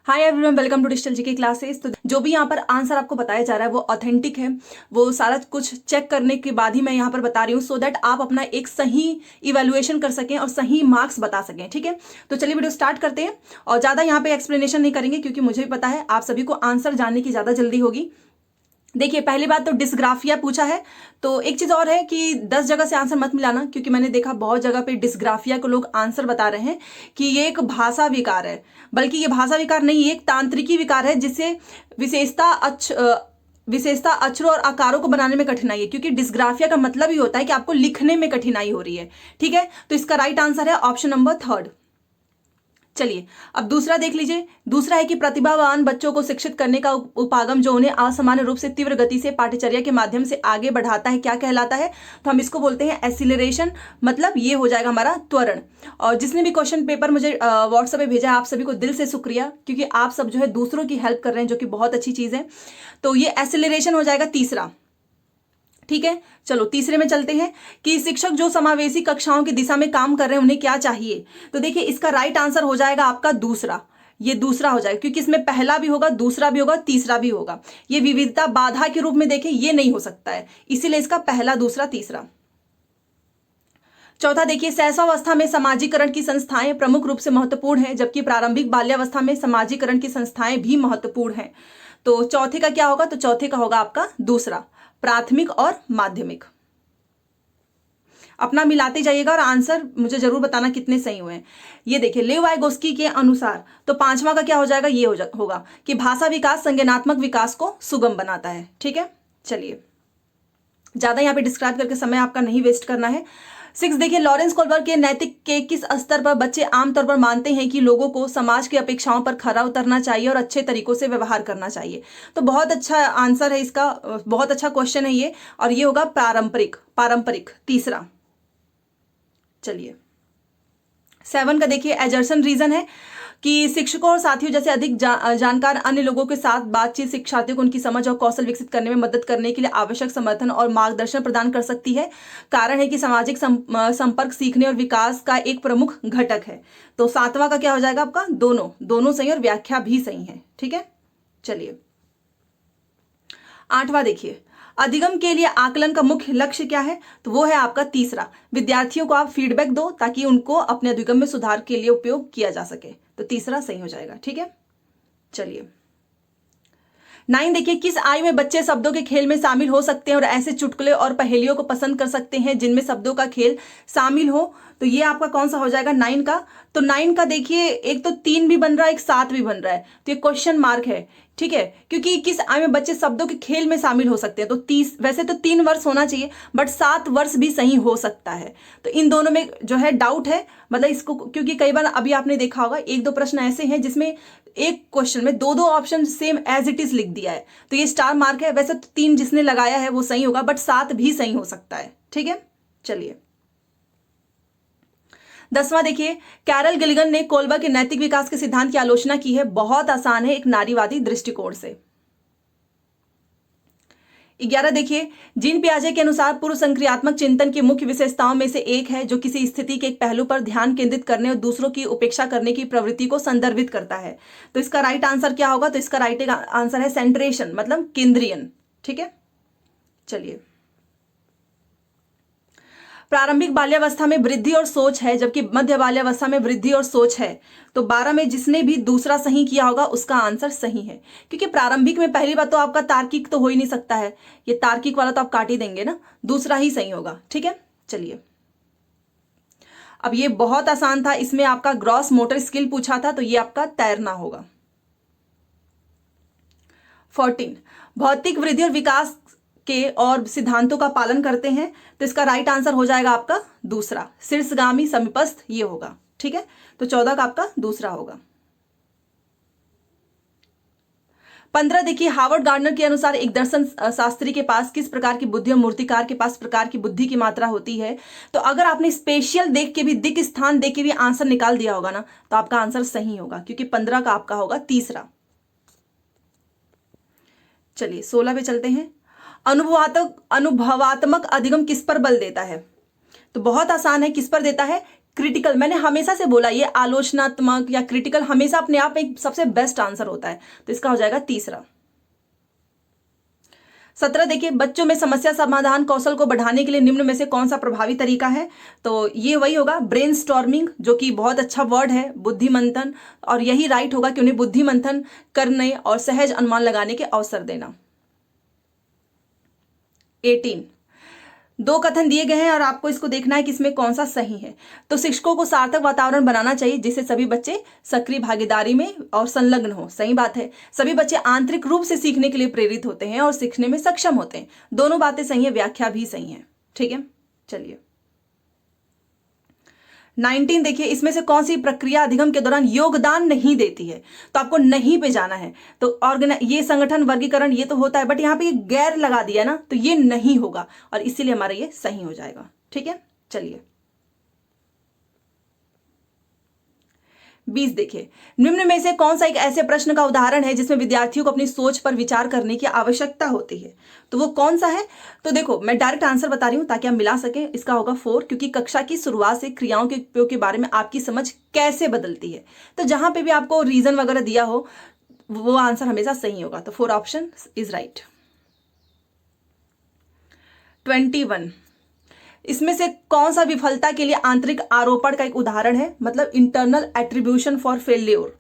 Hi everyone, welcome to digital GK classes. तो जो भी यहाँ पर आंसर आपको बताया जा रहा है वो ऑथेंटिक है, वो सारा कुछ चेक करने के बाद ही मैं यहाँ पर बता रही हूँ, सो दैट आप अपना एक सही इवैल्यूएशन कर सकें और सही मार्क्स बता सकें। ठीक है, तो चलिए वीडियो स्टार्ट करते हैं। और ज़्यादा यहाँ पे एक्सप्लेनेशन नहीं करेंगे क्योंकि मुझे भी पता है आप सभी को आंसर जानने की ज़्यादा जल्दी होगी। देखिए, पहली बात तो डिस्ग्राफिया पूछा है, तो एक चीज और है कि 10 जगह से आंसर मत मिलाना, क्योंकि मैंने देखा बहुत जगह पे डिस्ग्राफिया को लोग आंसर बता रहे हैं कि ये एक भाषा विकार है। बल्कि ये भाषा विकार नहीं, ये एक तांत्रिकी विकार है जिससे विशेषता अक्षरों और आकारों को बनाने में कठिनाई है। क्योंकि डिस्ग्राफिया का मतलब ही होता है कि आपको लिखने में कठिनाई हो रही है। ठीक है, तो इसका राइट आंसर है ऑप्शन नंबर 3। चलिए अब दूसरा देख लीजिए। दूसरा है कि प्रतिभावान बच्चों को शिक्षित करने का उपागम जो उन्हें असामान्य रूप से तीव्र गति से पाठ्यचर्या के माध्यम से आगे बढ़ाता है, क्या कहलाता है? तो हम इसको बोलते हैं एसिलरेशन। मतलब ये हो जाएगा हमारा त्वरण। और जिसने भी क्वेश्चन पेपर मुझे व्हाट्सएप पे भेजा है, आप सभी को दिल से शुक्रिया, क्योंकि आप सब जो है दूसरों की हेल्प कर रहे हैं, जो कि बहुत अच्छी चीज है। तो ये एसिलरेशन हो जाएगा तीसरा। ठीक है, चलो तीसरे में चलते हैं कि शिक्षक जो समावेशी कक्षाओं की दिशा में काम कर रहे हैं उन्हें क्या चाहिए। तो देखिए, इसका राइट आंसर हो जाएगा आपका दूसरा। ये दूसरा हो जाएगा, क्योंकि इसमें पहला भी होगा, दूसरा भी होगा, तीसरा भी होगा। ये विविधता बाधा के रूप में देखें, ये नहीं हो सकता है, इसीलिए इसका पहला, दूसरा, तीसरा। चौथा देखिए, शैशवावस्था में समाजीकरण की संस्थाएं प्रमुख रूप से महत्वपूर्ण है, जबकि प्रारंभिक बाल्यावस्था में समाजीकरण की संस्थाएं भी महत्वपूर्ण हैं। तो चौथे का क्या होगा? तो चौथे का होगा आपका दूसरा, प्राथमिक और माध्यमिक। अपना मिलाते जाइएगा और आंसर मुझे जरूर बताना कितने सही हुए हैं। ये देखिए, लेव वाइगोस्की के अनुसार तो पांचवा का क्या हो जाएगा? ये होगा कि भाषा विकास संज्ञानात्मक विकास को सुगम बनाता है। ठीक है, चलिए ज्यादा यहाँ पे डिस्क्राइब करके समय आपका नहीं वेस्ट करना है। 6 देखिए, लॉरेंस कोलबर्ग के नैतिक के किस स्तर पर बच्चे आमतौर पर मानते हैं कि लोगों को समाज की अपेक्षाओं पर खरा उतरना चाहिए और अच्छे तरीकों से व्यवहार करना चाहिए। तो बहुत अच्छा आंसर है इसका, बहुत अच्छा क्वेश्चन है ये, और ये होगा पारंपरिक तीसरा। चलिए 7 का देखिए, एजर्सन रीजन है कि शिक्षकों और साथियों जैसे अधिक जानकार अन्य लोगों के साथ बातचीत शिक्षार्थियों को उनकी समझ और कौशल विकसित करने में मदद करने के लिए आवश्यक समर्थन और मार्गदर्शन प्रदान कर सकती है। कारण है कि सामाजिक संपर्क सीखने और विकास का एक प्रमुख घटक है। तो 7वां का क्या हो जाएगा आपका? दोनों सही और व्याख्या भी सही है। ठीक है, चलिए 8वां देखिए, अधिगम के लिए आकलन का मुख्य लक्ष्य क्या है? तो वो है आपका तीसरा, विद्यार्थियों को आप फीडबैक दो ताकि उनको अपने अधिगम में सुधार के लिए उपयोग किया जा सके। तो तीसरा सही हो जाएगा। ठीक है, चलिए 9 देखिए, किस आयु में बच्चे शब्दों के खेल में शामिल हो सकते हैं और ऐसे चुटकुले और पहेलियों को पसंद कर सकते हैं जिनमें शब्दों का खेल शामिल हो? तो ये आपका कौन सा हो जाएगा? 9 का। तो 9 का देखिए, एक तो 3 भी बन रहा है, एक 7 भी बन रहा है, तो ये क्वेश्चन मार्क है। ठीक है, क्योंकि किस आयु में बच्चे शब्दों के खेल में शामिल हो सकते हैं, तो 30, वैसे तो 3 वर्ष होना चाहिए, बट 7 वर्ष भी सही हो सकता है। तो इन दोनों में जो है डाउट है, मतलब इसको, क्योंकि कई बार अभी आपने देखा होगा 1-2 प्रश्न ऐसे हैं जिसमें एक क्वेश्चन में 2-2 option same as it is लिख दिया है, तो ये स्टार मार्क है। वैसे तो 3 जिसने लगाया है वो सही होगा, बट 7 भी सही हो सकता है। ठीक है, चलिए 10वां देखिए, कैरल गिलिगन ने कोलबर्ग के नैतिक विकास के सिद्धांत की आलोचना की है। बहुत आसान है, एक नारीवादी दृष्टिकोण से। 11 देखिए, जीन पियाजे के अनुसार पूर्व संक्रियात्मक चिंतन की मुख्य विशेषताओं में से एक है जो किसी स्थिति के एक पहलू पर ध्यान केंद्रित करने और दूसरों की उपेक्षा करने की प्रवृत्ति को संदर्भित करता है। तो इसका राइट आंसर क्या होगा? तो इसका राइट आंसर है सेंट्रेशन, मतलब केंद्रीयन। ठीक है, चलिए प्रारंभिक बाल्यावस्था में वृद्धि और सोच है, जबकि मध्य बाल्यावस्था में वृद्धि और सोच है। तो 12 में जिसने भी दूसरा सही किया होगा उसका आंसर सही है, क्योंकि प्रारंभिक में पहली बात तो आपका तार्किक तो हो ही नहीं सकता है, ये तार्किक वाला तो आप काट ही देंगे ना, दूसरा ही सही होगा। ठीक है, चलिए अब ये बहुत आसान था, इसमें आपका ग्रॉस मोटर स्किल पूछा था, तो ये आपका तैरना होगा। 14, भौतिक वृद्धि और विकास के और सिद्धांतों का पालन करते हैं। तो इसका राइट आंसर हो जाएगा आपका दूसरा, शीर्षगामी समीपस्थ, ये होगा। ठीक है, तो 14 का आपका दूसरा होगा। 15 देखिए, हार्वर्ड गार्डनर के अनुसार एक दर्शन शास्त्री के पास किस प्रकार की बुद्धि और मूर्तिकार के पास प्रकार की बुद्धि की मात्रा होती है? तो अगर आपने स्पेशल देख के भी, दिक स्थान देख के भी आंसर निकाल दिया होगा ना, तो आपका आंसर सही होगा, क्योंकि 15 का आपका होगा तीसरा। चलिए 16 पे चलते हैं। अनुभवात्मक अधिगम किस पर बल देता है? तो बहुत आसान है, किस पर देता है? क्रिटिकल, मैंने हमेशा से बोला ये आलोचनात्मक या क्रिटिकल हमेशा अपने आप में एक सबसे बेस्ट आंसर होता है, तो इसका हो जाएगा तीसरा। 17 देखिए, बच्चों में समस्या समाधान कौशल को बढ़ाने के लिए निम्न में से कौन सा प्रभावी तरीका है, तो ये वही होगा ब्रेन स्टॉर्मिंग, जो कि बहुत अच्छा वर्ड है, बुद्धि मंथन, और यही राइट होगा कि उन्हें बुद्धि मंथन करने और सहज अनुमान लगाने के अवसर देना। 18 दो कथन दिए गए हैं और आपको इसको देखना है कि इसमें कौन सा सही है। तो शिक्षकों को सार्थक वातावरण बनाना चाहिए जिससे सभी बच्चे सक्रिय भागीदारी में और संलग्न हो। सही बात है, सभी बच्चे आंतरिक रूप से सीखने के लिए प्रेरित होते हैं और सीखने में सक्षम होते हैं। दोनों बातें सही है, व्याख्या भी सही है। ठीक है, चलिए 19 देखिए, इसमें से कौन सी प्रक्रिया अधिगम के दौरान योगदान नहीं देती है, तो आपको नहीं पे जाना है। तो ये संगठन वर्गीकरण ये तो होता है, बट यहाँ पे ये गैर लगा दिया ना, तो ये नहीं होगा और इसीलिए हमारा ये सही हो जाएगा। ठीक है, चलिए 20 देखिए, निम्न में से कौन सा एक ऐसे प्रश्न का उदाहरण है जिसमें विद्यार्थियों को अपनी सोच पर विचार करने की आवश्यकता होती है, तो वो कौन सा है। तो देखो मैं डायरेक्ट आंसर बता रही हूं ताकि आप मिला सकें। इसका होगा 4, क्योंकि कक्षा की शुरुआत से क्रियाओं के उपयोग के बारे में आपकी समझ कैसे बदलती है। तो जहां पे भी आपको रीजन वगैरह दिया हो वो आंसर हमेशा सही होगा, तो 4 ऑप्शन इज राइट। 21 इसमें से कौन सा विफलता के लिए आंतरिक आरोपण का एक उदाहरण है, मतलब इंटरनल एट्रीब्यूशन फॉर फेल्योर।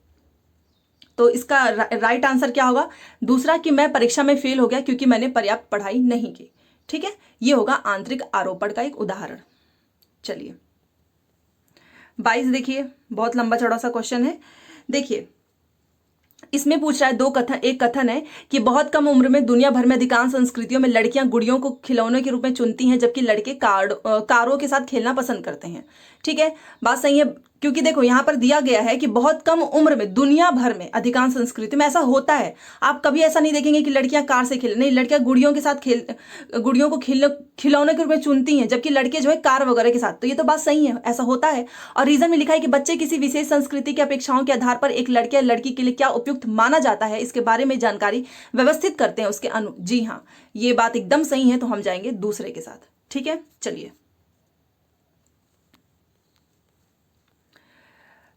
तो इसका राइट आंसर क्या होगा, दूसरा, कि मैं परीक्षा में फेल हो गया क्योंकि मैंने पर्याप्त पढ़ाई नहीं की। ठीक है, ये होगा आंतरिक आरोपण का एक उदाहरण। चलिए 22 देखिए, बहुत लंबा चौड़ा सा क्वेश्चन है। देखिए इसमें पूछ रहा है एक कथन है कि बहुत कम उम्र में दुनिया भर में अधिकांश संस्कृतियों में लड़कियां गुड़ियों को खिलौने के रूप में चुनती हैं जबकि लड़के कारों के साथ खेलना पसंद करते हैं। ठीक है, बात सही है, क्योंकि देखो यहां पर दिया गया है कि बहुत कम उम्र में दुनिया भर में अधिकांश संस्कृति में ऐसा होता है। आप कभी ऐसा नहीं देखेंगे कि लड़कियां कार से खेले, नहीं, लड़कियां गुड़ियों के साथ गुड़ियों को खिलौने के रूप में चुनती हैं जबकि लड़के जो है कार वगैरह के साथ। तो ये तो बात सही है, ऐसा होता है। और रीजन में लिखा है कि बच्चे किसी विशेष संस्कृति की अपेक्षाओं के आधार पर एक लड़के या लड़की के लिए क्या उपयुक्त माना जाता है इसके बारे में जानकारी व्यवस्थित करते हैं उसके जी हाँ, ये बात एकदम सही है, तो हम जाएंगे दूसरे के साथ। ठीक है, चलिए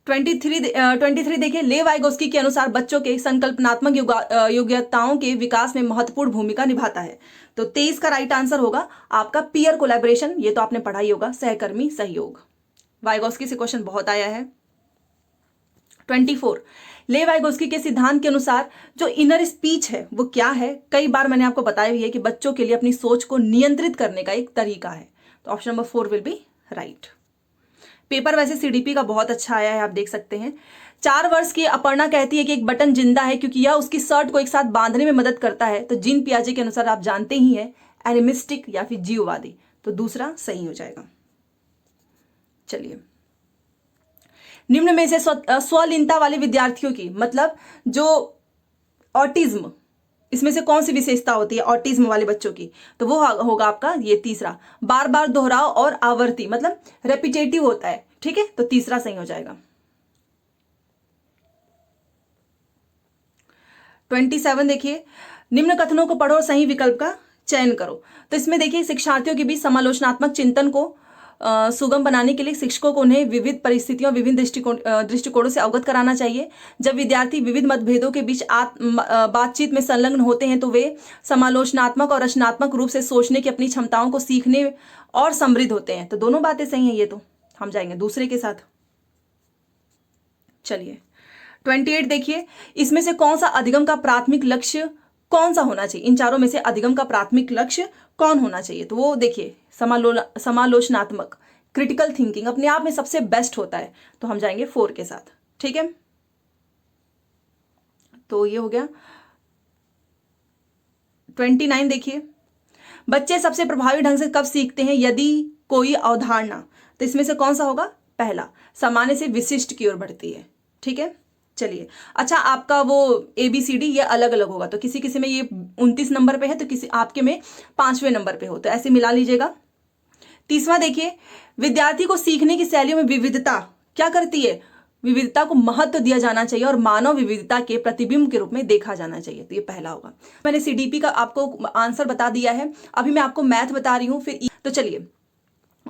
23 देखिए, ले वाइगोस्की के अनुसार बच्चों के संकल्पनात्मक योग्यताओं के विकास में महत्वपूर्ण भूमिका निभाता है। तो 23 का राइट आंसर होगा आपका पीयर कोलैबोरेशन, ये तो आपने पढ़ा ही होगा, सहकर्मी सहयोग। वाइगोस्की से क्वेश्चन बहुत आया है। 24 ले वाइगोस्की के सिद्धांत के अनुसार जो इनर स्पीच है वो क्या है। कई बार मैंने आपको बताया भी है कि बच्चों के लिए अपनी सोच को नियंत्रित करने का एक तरीका है। तो option number 4 will be right. Paper वैसे सीडीपी का बहुत अच्छा आया है, आप देख सकते हैं। 4 वर्ष की अपर्णा कहती है कि एक बटन जिंदा है क्योंकि यह उसकी शर्ट को एक साथ बांधने में मदद करता है। तो जीन पियाजे के अनुसार आप जानते ही हैं, एनिमिस्टिक या फिर जीववादी, तो दूसरा सही हो जाएगा। चलिए निम्न में से स्वलीनता वाले विद्यार्थियों की, मतलब जो ऑटिज्म, इसमें से कौन सी विशेषता होती है ऑटिज्म वाले बच्चों की, तो वो होगा आपका ये तीसरा, बार बार दोहराव और आवर्ती, मतलब रेपिटेटिव होता है। ठीक है, तो तीसरा सही हो जाएगा। 27 देखिए, निम्न कथनों को पढ़ो और सही विकल्प का चयन करो। तो इसमें देखिए शिक्षार्थियों के बीच समालोचनात्मक चिंतन को सुगम बनाने के लिए शिक्षकों को उन्हें विविध परिस्थितियों विभिन्न दृष्टिकोणों से अवगत कराना चाहिए। जब विद्यार्थी विविध मतभेदों के बीच बातचीत में संलग्न होते हैं तो वे समालोचनात्मक और रचनात्मक रूप से सोचने की अपनी क्षमताओं को सीखने और समृद्ध होते हैं। तो दोनों बातें सही हैं, ये तो हम जाएंगे दूसरे के साथ। चलिए 28 देखिए, इसमें से कौन सा अधिगम का प्राथमिक लक्ष्य कौन सा होना चाहिए, इन चारों में से अधिगम का प्राथमिक लक्ष्य कौन होना चाहिए। तो वो देखिए समालोचनात्मक, क्रिटिकल थिंकिंग अपने आप में सबसे बेस्ट होता है, तो हम जाएंगे 4 के साथ। ठीक है, तो ये हो गया। 29 देखिए, बच्चे सबसे प्रभावी ढंग से कब सीखते हैं, यदि कोई अवधारणा, तो इसमें से कौन सा होगा, पहला, सामान्य से विशिष्ट की ओर बढ़ती है। ठीक है, चलिए अच्छा, आपका वो ABCD ये अलग अलग होगा, तो किसी किसी में ये 29 नंबर पे है, तो किसी आपके में 5वें नंबर पे हो, तो ऐसे मिला लीजिएगा। 30वां देखिए, विद्यार्थी को सीखने की शैलियों में विविधता क्या करती है, विविधता को महत्व दिया जाना चाहिए और मानव विविधता के प्रतिबिंब के रूप में देखा जाना चाहिए, तो ये पहला होगा। मैंने CDP का आपको आंसर बता दिया है, अभी मैं आपको मैथ बता रही हूँ फिर। तो चलिए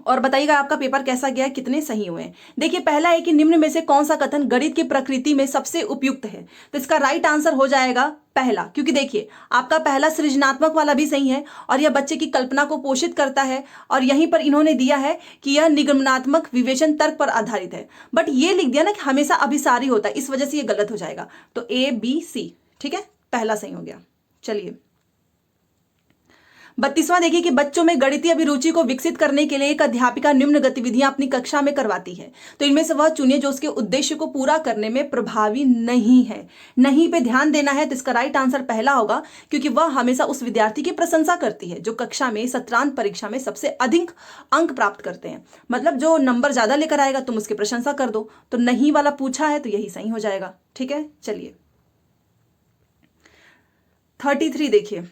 और बताइएगा आपका पेपर कैसा गया, कितने सही हुए हैं। देखिए पहला है कि निम्न में से कौन सा कथन गणित की प्रकृति में सबसे उपयुक्त है, तो इसका राइट आंसर हो जाएगा पहला, क्योंकि देखिए आपका पहला सृजनात्मक वाला भी सही है और यह बच्चे की कल्पना को पोषित करता है, और यहीं पर इन्होंने दिया है कि यह निगमनात्मक विवेचन तर्क पर आधारित है, बट ये लिख दिया ना कि हमेशा अभिसारी होता है, इस वजह से ये गलत हो जाएगा। तो ए बी सी, ठीक है, पहला सही हो गया। चलिए 32वां देखिए कि बच्चों में गणितीय अभिरुचि को विकसित करने के लिए एक अध्यापिका निम्न गतिविधियां अपनी कक्षा में करवाती है, तो इनमें से वह चुनिए जो उसके उद्देश्य को पूरा करने में प्रभावी नहीं है। नहीं पे ध्यान देना है, तो इसका राइट आंसर पहला होगा, क्योंकि वह हमेशा उस विद्यार्थी की प्रशंसा करती है जो कक्षा में सत्रांत परीक्षा में सबसे अधिक अंक प्राप्त करते हैं। मतलब जो नंबर ज्यादा लेकर आएगा तुम उसकी प्रशंसा कर दो, तो नहीं वाला पूछा है तो यही सही हो जाएगा। ठीक है, चलिए 33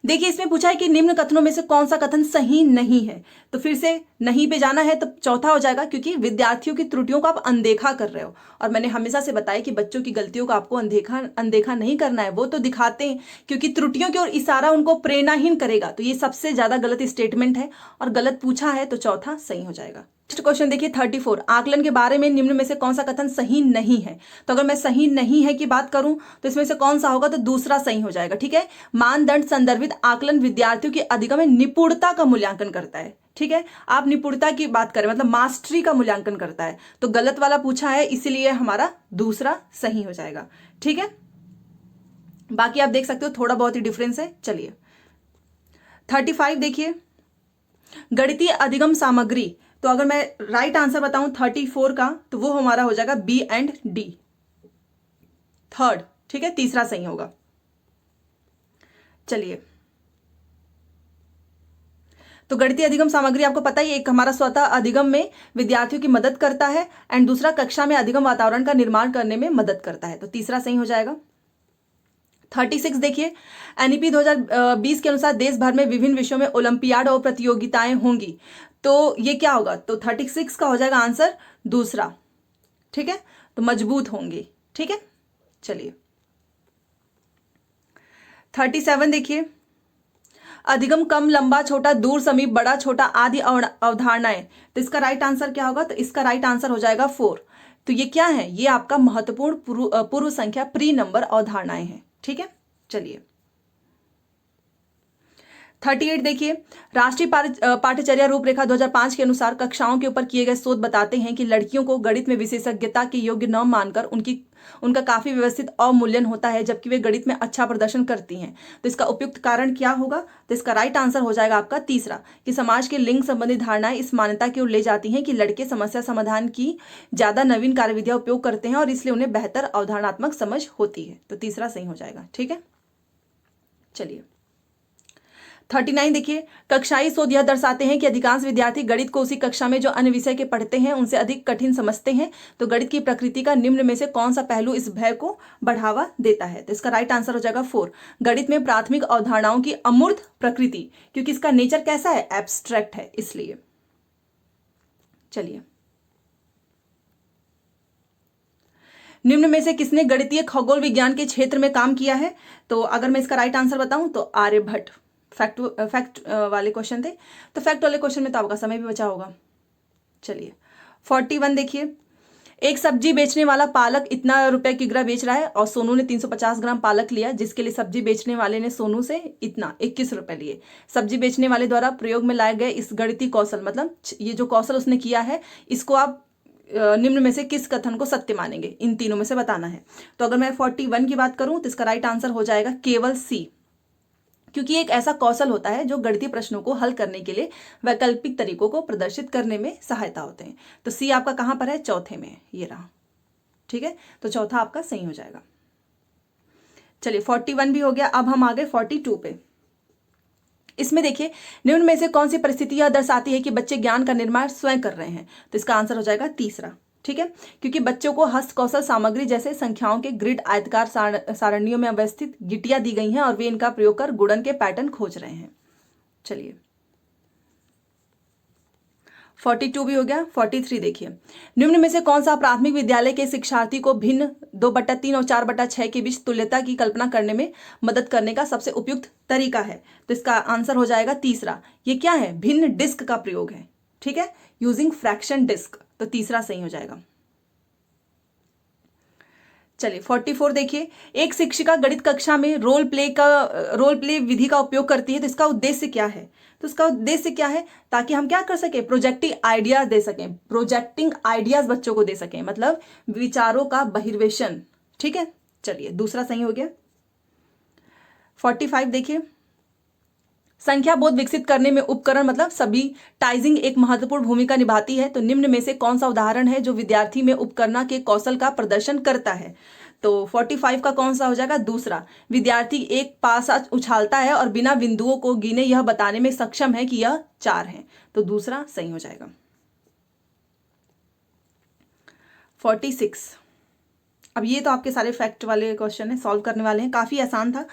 देखिए इसमें पूछा है कि निम्न कथनों में से कौन सा कथन सही नहीं है, तो फिर से नहीं पे जाना है, तो चौथा हो जाएगा, क्योंकि विद्यार्थियों की त्रुटियों को आप अनदेखा कर रहे हो, और मैंने हमेशा से बताया कि बच्चों की गलतियों को आपको अनदेखा नहीं करना है, वो तो दिखाते हैं, क्योंकि त्रुटियों की ओर इशारा उनको प्रेरणाहीन करेगा, तो ये सबसे ज्यादा गलत स्टेटमेंट है और गलत पूछा है, तो चौथा सही हो जाएगा। नेक्स्ट क्वेश्चन देखिए 34, आकलन के बारे में निम्न में से कौन सा कथन सही नहीं है, तो अगर मैं सही नहीं है की बात करूं तो इसमें से कौन सा होगा, तो दूसरा सही हो जाएगा। ठीक है, मानदंड संदर्भित आकलन विद्यार्थियों की अधिगम में निपुणता का मूल्यांकन करता है। ठीक है, आप निपुणता की बात करें मतलब मास्टरी का मूल्यांकन करता है, तो गलत वाला पूछा है, इसीलिए हमारा दूसरा सही हो जाएगा। ठीक है, बाकी आप देख सकते हो थोड़ा बहुत ही डिफरेंस है। चलिए 35 देखिए, गणितीय अधिगम सामग्री, तो अगर मैं राइट आंसर बताऊं 34 का, तो वो हमारा हो जाएगा बी एंड डी, थर्ड। ठीक है, तीसरा सही होगा। चलिए, तो गणितीय अधिगम सामग्री आपको पता ही, एक हमारा स्वतः अधिगम में विद्यार्थियों की मदद करता है, एंड दूसरा कक्षा में अधिगम वातावरण का निर्माण करने में मदद करता है, तो तीसरा सही हो जाएगा। 36 देखिए, एनईपी 2020 के अनुसार देश भर में विभिन्न विषयों में ओलंपियाड और प्रतियोगिताएं होंगी, तो ये क्या होगा, तो 36 का हो जाएगा आंसर दूसरा। ठीक है, तो मजबूत होंगी। ठीक है, चलिए 37 देखिए, अधिगम कम लंबा छोटा दूर समीप बड़ा छोटा आदि अवधारणाएं, तो इसका राइट आंसर क्या होगा, तो इसका राइट आंसर हो जाएगा 4। तो ये क्या है, ये आपका महत्वपूर्ण पूर्व संख्या प्री नंबर अवधारणाएं हैं। ठीक है, चलिए 38 देखिए, राष्ट्रीय पाठ्यचर्या रूपरेखा 2005 के अनुसार कक्षाओं के ऊपर किए गए शोध बताते हैं कि लड़कियों को गणित में विशेषज्ञता के योग्य न मानकर उनका काफी व्यवस्थित अवमूल्यन होता है, जबकि वे गणित में अच्छा प्रदर्शन करती हैं। तो इसका उपयुक्त कारण क्या होगा, तो इसका राइट आंसर हो जाएगा आपका तीसरा, कि समाज के लिंग संबंधी धारणाएं इस मान्यता की ओर ले जाती हैं कि लड़के समस्या समाधान की ज्यादा नवीन कार्यविधियां उपयोग करते हैं और इसलिए उन्हें बेहतर अवधारणात्मक समझ होती है, तो तीसरा सही हो जाएगा। ठीक है, चलिए 39 देखिए, कक्षाई शोध यह दर्शाते हैं कि अधिकांश विद्यार्थी गणित को उसी कक्षा में जो अन्य विषय के पढ़ते हैं उनसे अधिक कठिन समझते हैं, तो गणित की प्रकृति का निम्न में से कौन सा पहलू इस भय को बढ़ावा देता है, तो इसका राइट आंसर हो जाएगा 4, गणित में प्राथमिक अवधारणाओं की अमूर्त प्रकृति, क्योंकि इसका नेचर कैसा है, एब्स्ट्रैक्ट है, इसलिए। चलिए, निम्न में से किसने गणितीय खगोल विज्ञान के क्षेत्र में काम किया है, तो अगर मैं इसका राइट आंसर बताऊं तो आर्यभट्ट। फैक्ट वाले क्वेश्चन थे, तो फैक्ट वाले क्वेश्चन में तो आपका समय भी बचा होगा। चलिए 41 देखिए, एक सब्जी बेचने वाला पालक इतना रुपए की किग्रा बेच रहा है और सोनू ने 350 ग्राम पालक लिया, जिसके लिए सब्जी बेचने वाले ने सोनू से इतना 21 रुपए लिए। सब्जी बेचने वाले द्वारा प्रयोग में लाए गए इस गणितीय कौशल, मतलब ये जो कौशल उसने किया है, इसको आप निम्न में से किस कथन को सत्य मानेंगे, इन तीनों में से बताना है। तो अगर मैं 41 की बात करूं तो इसका राइट आंसर हो जाएगा केवल सी, क्योंकि एक ऐसा कौशल होता है जो गणितीय प्रश्नों को हल करने के लिए वैकल्पिक तरीकों को प्रदर्शित करने में सहायता होते हैं। तो सी आपका कहां पर है, चौथे में, ये रहा। ठीक है, तो चौथा आपका सही हो जाएगा। चलिए 41 भी हो गया, अब हम आ गए 42 पे। इसमें देखिए, निम्न में से कौन सी परिस्थिति यह दर्शाती है कि बच्चे ज्ञान का निर्माण स्वयं कर रहे हैं, तो इसका आंसर हो जाएगा तीसरा। ठीक है, क्योंकि बच्चों को हस्त कौशल सामग्री जैसे संख्याओं के ग्रिड आयतकार सारणियों में अवस्थित गिटियां दी गई हैं और वे इनका प्रयोग कर गुणन के पैटर्न खोज रहे हैं। चलिए 42 भी हो गया। 43 देखिए, निम्न में से कौन सा प्राथमिक विद्यालय के शिक्षार्थी को भिन्न 2/3 और 4/6 के बीच तुल्यता की कल्पना करने में मदद करने का सबसे उपयुक्त तरीका है? तो इसका आंसर हो जाएगा तीसरा। ये क्या है? भिन्न डिस्क का प्रयोग है, ठीक है, यूजिंग फ्रैक्शन डिस्क, तो तीसरा सही हो जाएगा। चलिए 44 देखिए, एक शिक्षिका गणित कक्षा में रोल प्ले विधि का उपयोग करती है, तो इसका उद्देश्य क्या है? तो इसका उद्देश्य क्या है? ताकि हम क्या कर सके? प्रोजेक्टिंग आइडियाज दे सकें, प्रोजेक्टिंग आइडियाज बच्चों को दे सकें, मतलब विचारों का बहिर्वेशन, ठीक है। चलिए दूसरा सही हो गया। 45 देखिए, संख्या बोध विकसित करने में उपकरण मतलब सभी टाइजिंग एक महत्वपूर्ण भूमिका निभाती है, तो निम्न में से कौन सा उदाहरण है जो विद्यार्थी में उपकरण के कौशल का प्रदर्शन करता है? तो 45 का कौन सा हो जाएगा? दूसरा। विद्यार्थी एक पासा उछालता है और बिना बिंदुओं को गिने यह बताने में सक्षम है कि यह 4 है, तो दूसरा सही हो जाएगा। 46, अब ये तो आपके सारे फैक्ट वाले क्वेश्चन है, सॉल्व करने वाले हैं, काफी आसान था।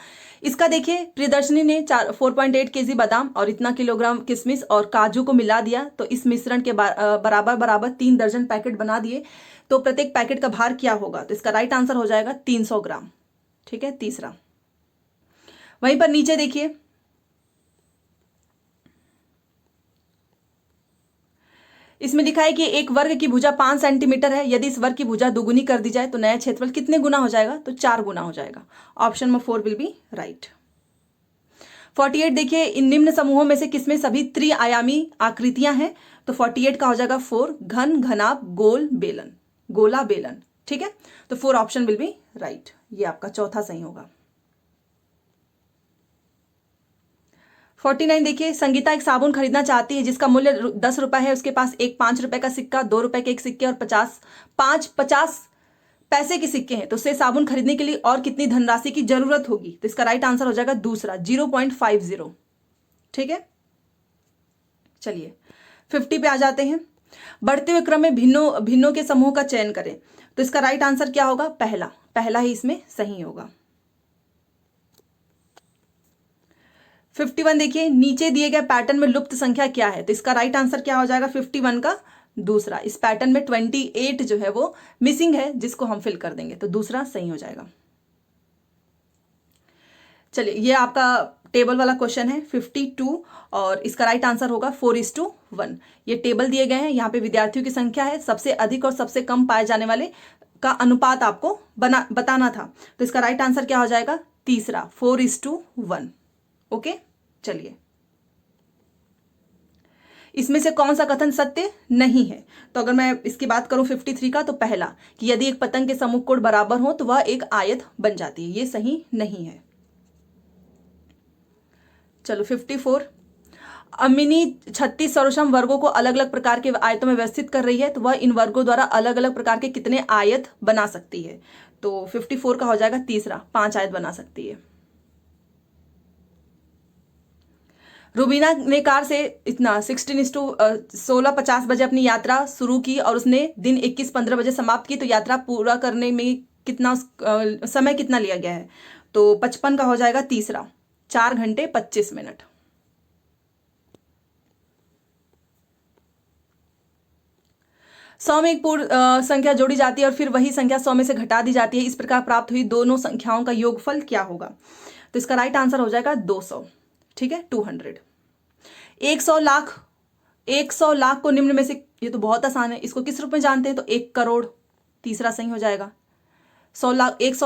इसका देखिए, प्रियदर्शनी ने 4.8 kg बादाम और इतना किलोग्राम किशमिश और काजू को मिला दिया, तो इस मिश्रण के बराबर 3 दर्जन पैकेट बना दिए, तो प्रत्येक पैकेट का भार क्या होगा? तो इसका राइट आंसर हो जाएगा 300 ग्राम, ठीक है, तीसरा। वहीं पर नीचे देखिए, इसमें लिखा है कि एक वर्ग की भुजा 5 सेंटीमीटर है, यदि इस वर्ग की भुजा दोगुनी कर दी जाए तो नया क्षेत्रफल कितने गुना हो जाएगा? तो 4 गुना हो जाएगा। Option number 4 will be right. 48 देखिए, इन निम्न समूहों में से किसमें सभी त्रिआयामी आकृतियां हैं? तो 48 का हो जाएगा 4, घन, घनाभ, गोल, बेलन, गोला, बेलन, ठीक है, तो 4 ऑप्शन विल बी राइट, ये आपका चौथा सही होगा। 49 देखिए, संगीता एक साबुन खरीदना चाहती है जिसका मूल्य 10 रुपए है, उसके पास एक 5 रुपए का सिक्का, 2 रुपए के एक सिक्के और 50 पैसे के सिक्के हैं, तो उसे साबुन खरीदने के लिए और कितनी धनराशि की जरूरत होगी? तो इसका राइट आंसर हो जाएगा दूसरा, 0.50, ठीक है। चलिए 50 पे आ जाते हैं। बढ़ते हुए क्रम में भिन्नों के समूह का चयन करें, तो इसका राइट आंसर क्या होगा? पहला ही इसमें सही होगा। 51 देखिए, नीचे दिए गए पैटर्न में लुप्त संख्या क्या है? तो इसका राइट आंसर क्या हो जाएगा? 51 का दूसरा। इस पैटर्न में 28 जो है वो मिसिंग है, जिसको हम फिल कर देंगे, तो दूसरा सही हो जाएगा। चलिए, ये आपका टेबल वाला क्वेश्चन है 52, और इसका राइट आंसर होगा 4:1। ये टेबल दिए गए हैं, यहाँ पे विद्यार्थियों की संख्या है, सबसे अधिक और सबसे कम पाए जाने वाले का अनुपात आपको बताना था, तो इसका राइट आंसर क्या हो जाएगा? तीसरा, 4:1। ओके, चलिए, इसमें से कौन सा कथन सत्य नहीं है? तो अगर मैं इसकी बात करूं 53 का, तो पहला कि यदि एक पतंग के समूह कोण बराबर हो तो वह एक आयत बन जाती है, ये सही नहीं है। चलो 54, अमिनी 36 सरोषम वर्गों को अलग अलग प्रकार के आयतों में व्यवस्थित कर रही है, तो वह इन वर्गों द्वारा अलग अलग प्रकार के कितने आयत बना सकती है? तो 54 का हो जाएगा तीसरा, 5 आयत बना सकती है। रुबीना ने कार से इतना 16:50 बजे अपनी यात्रा शुरू की और उसने दिन 21:15 बजे समाप्त की, तो यात्रा पूरा करने में कितना समय कितना लिया गया है? तो 55 का हो जाएगा तीसरा, 4 घंटे 25 मिनट। सौ में एक पूर्ण संख्या जोड़ी जाती है और फिर वही संख्या 100 में से घटा दी जाती है, इस प्रकार प्राप्त हुई दोनों संख्याओं का योगफल क्या होगा? तो इसका राइट आंसर हो जाएगा 200, ठीक है, 200। 100 लाख को निम्न में से, ये तो बहुत आसान है, इसको किस रूप में जानते हैं? तो 1 करोड़, तीसरा सही हो जाएगा। 100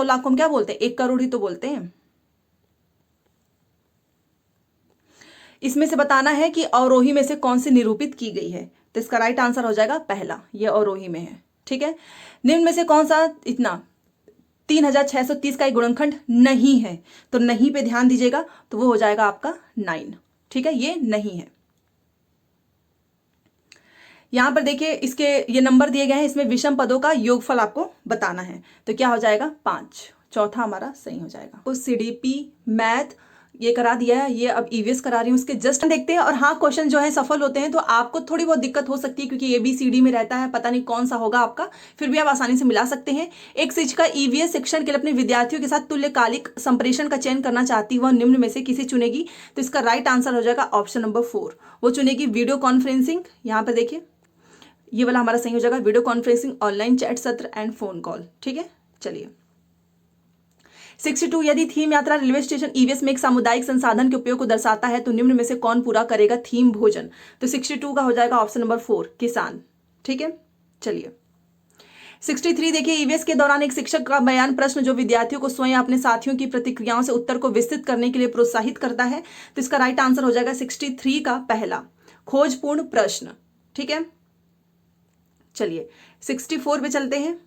लाख को हम क्या बोलते हैं? 1 करोड़ ही तो बोलते हैं। इसमें से बताना है कि अवरोही में से कौन सी निरूपित की गई है, तो इसका राइट आंसर हो जाएगा पहला, ये अवरोही में है, ठीक है। निम्न में से कौन सा इतना 3630 का एक गुणनखंड नहीं है? तो नहीं पे ध्यान दीजिएगा, तो वो हो जाएगा आपका 9, ठीक है, ये नहीं है। यहां पर देखिए, इसके ये नंबर दिए गए हैं, इसमें विषम पदों का योगफल आपको बताना है, तो क्या हो जाएगा? 5, चौथा हमारा सही हो जाएगा। तो CDP मैथ ये करा दिया है, ये अब EVS करा रही हूँ, उसके जस्ट देखते हैं। और हाँ, क्वेश्चन जो है सफल होते हैं तो आपको थोड़ी बहुत दिक्कत हो सकती है, क्योंकि ABCD में रहता है, पता नहीं कौन सा होगा आपका, फिर भी आप आसानी से मिला सकते हैं। एक शिक्षिका EVS शिक्षण के लिए अपने विद्यार्थियों के साथ तुल्यकालिक संप्रेषण का चयन करना चाहती है, वह निम्न में से किसे चुनेगी? तो इसका राइट आंसर हो जाएगा ऑप्शन नंबर 4, वो चुनेगी वीडियो कॉन्फ्रेंसिंग। यहाँ पर देखिए, ये वाला हमारा सही हो जाएगा, वीडियो कॉन्फ्रेंसिंग, ऑनलाइन चैट सत्र एंड फोन कॉल। ठीक है, चलिए 62, यदि थीम यात्रा रेलवे स्टेशन ईवीएस में एक सामुदायिक संसाधन के उपयोग को दर्शाता है तो निम्न में से कौन पूरा करेगा थीम भोजन। तो 62 का हो जाएगा ऑप्शन नंबर 4 किसान। ठीक है, चलिए 63 देखिए, ईवीएस के दौरान एक शिक्षक का बयान प्रश्न जो विद्यार्थियों को स्वयं अपने साथियों की प्रतिक्रियाओं से उत्तर को विस्तृत करने के लिए प्रोत्साहित करता है। तो इसका राइट आंसर हो जाएगा 63 का पहला, खोजपूर्ण प्रश्न। ठीक है, चलिए 64 पे चलते हैं।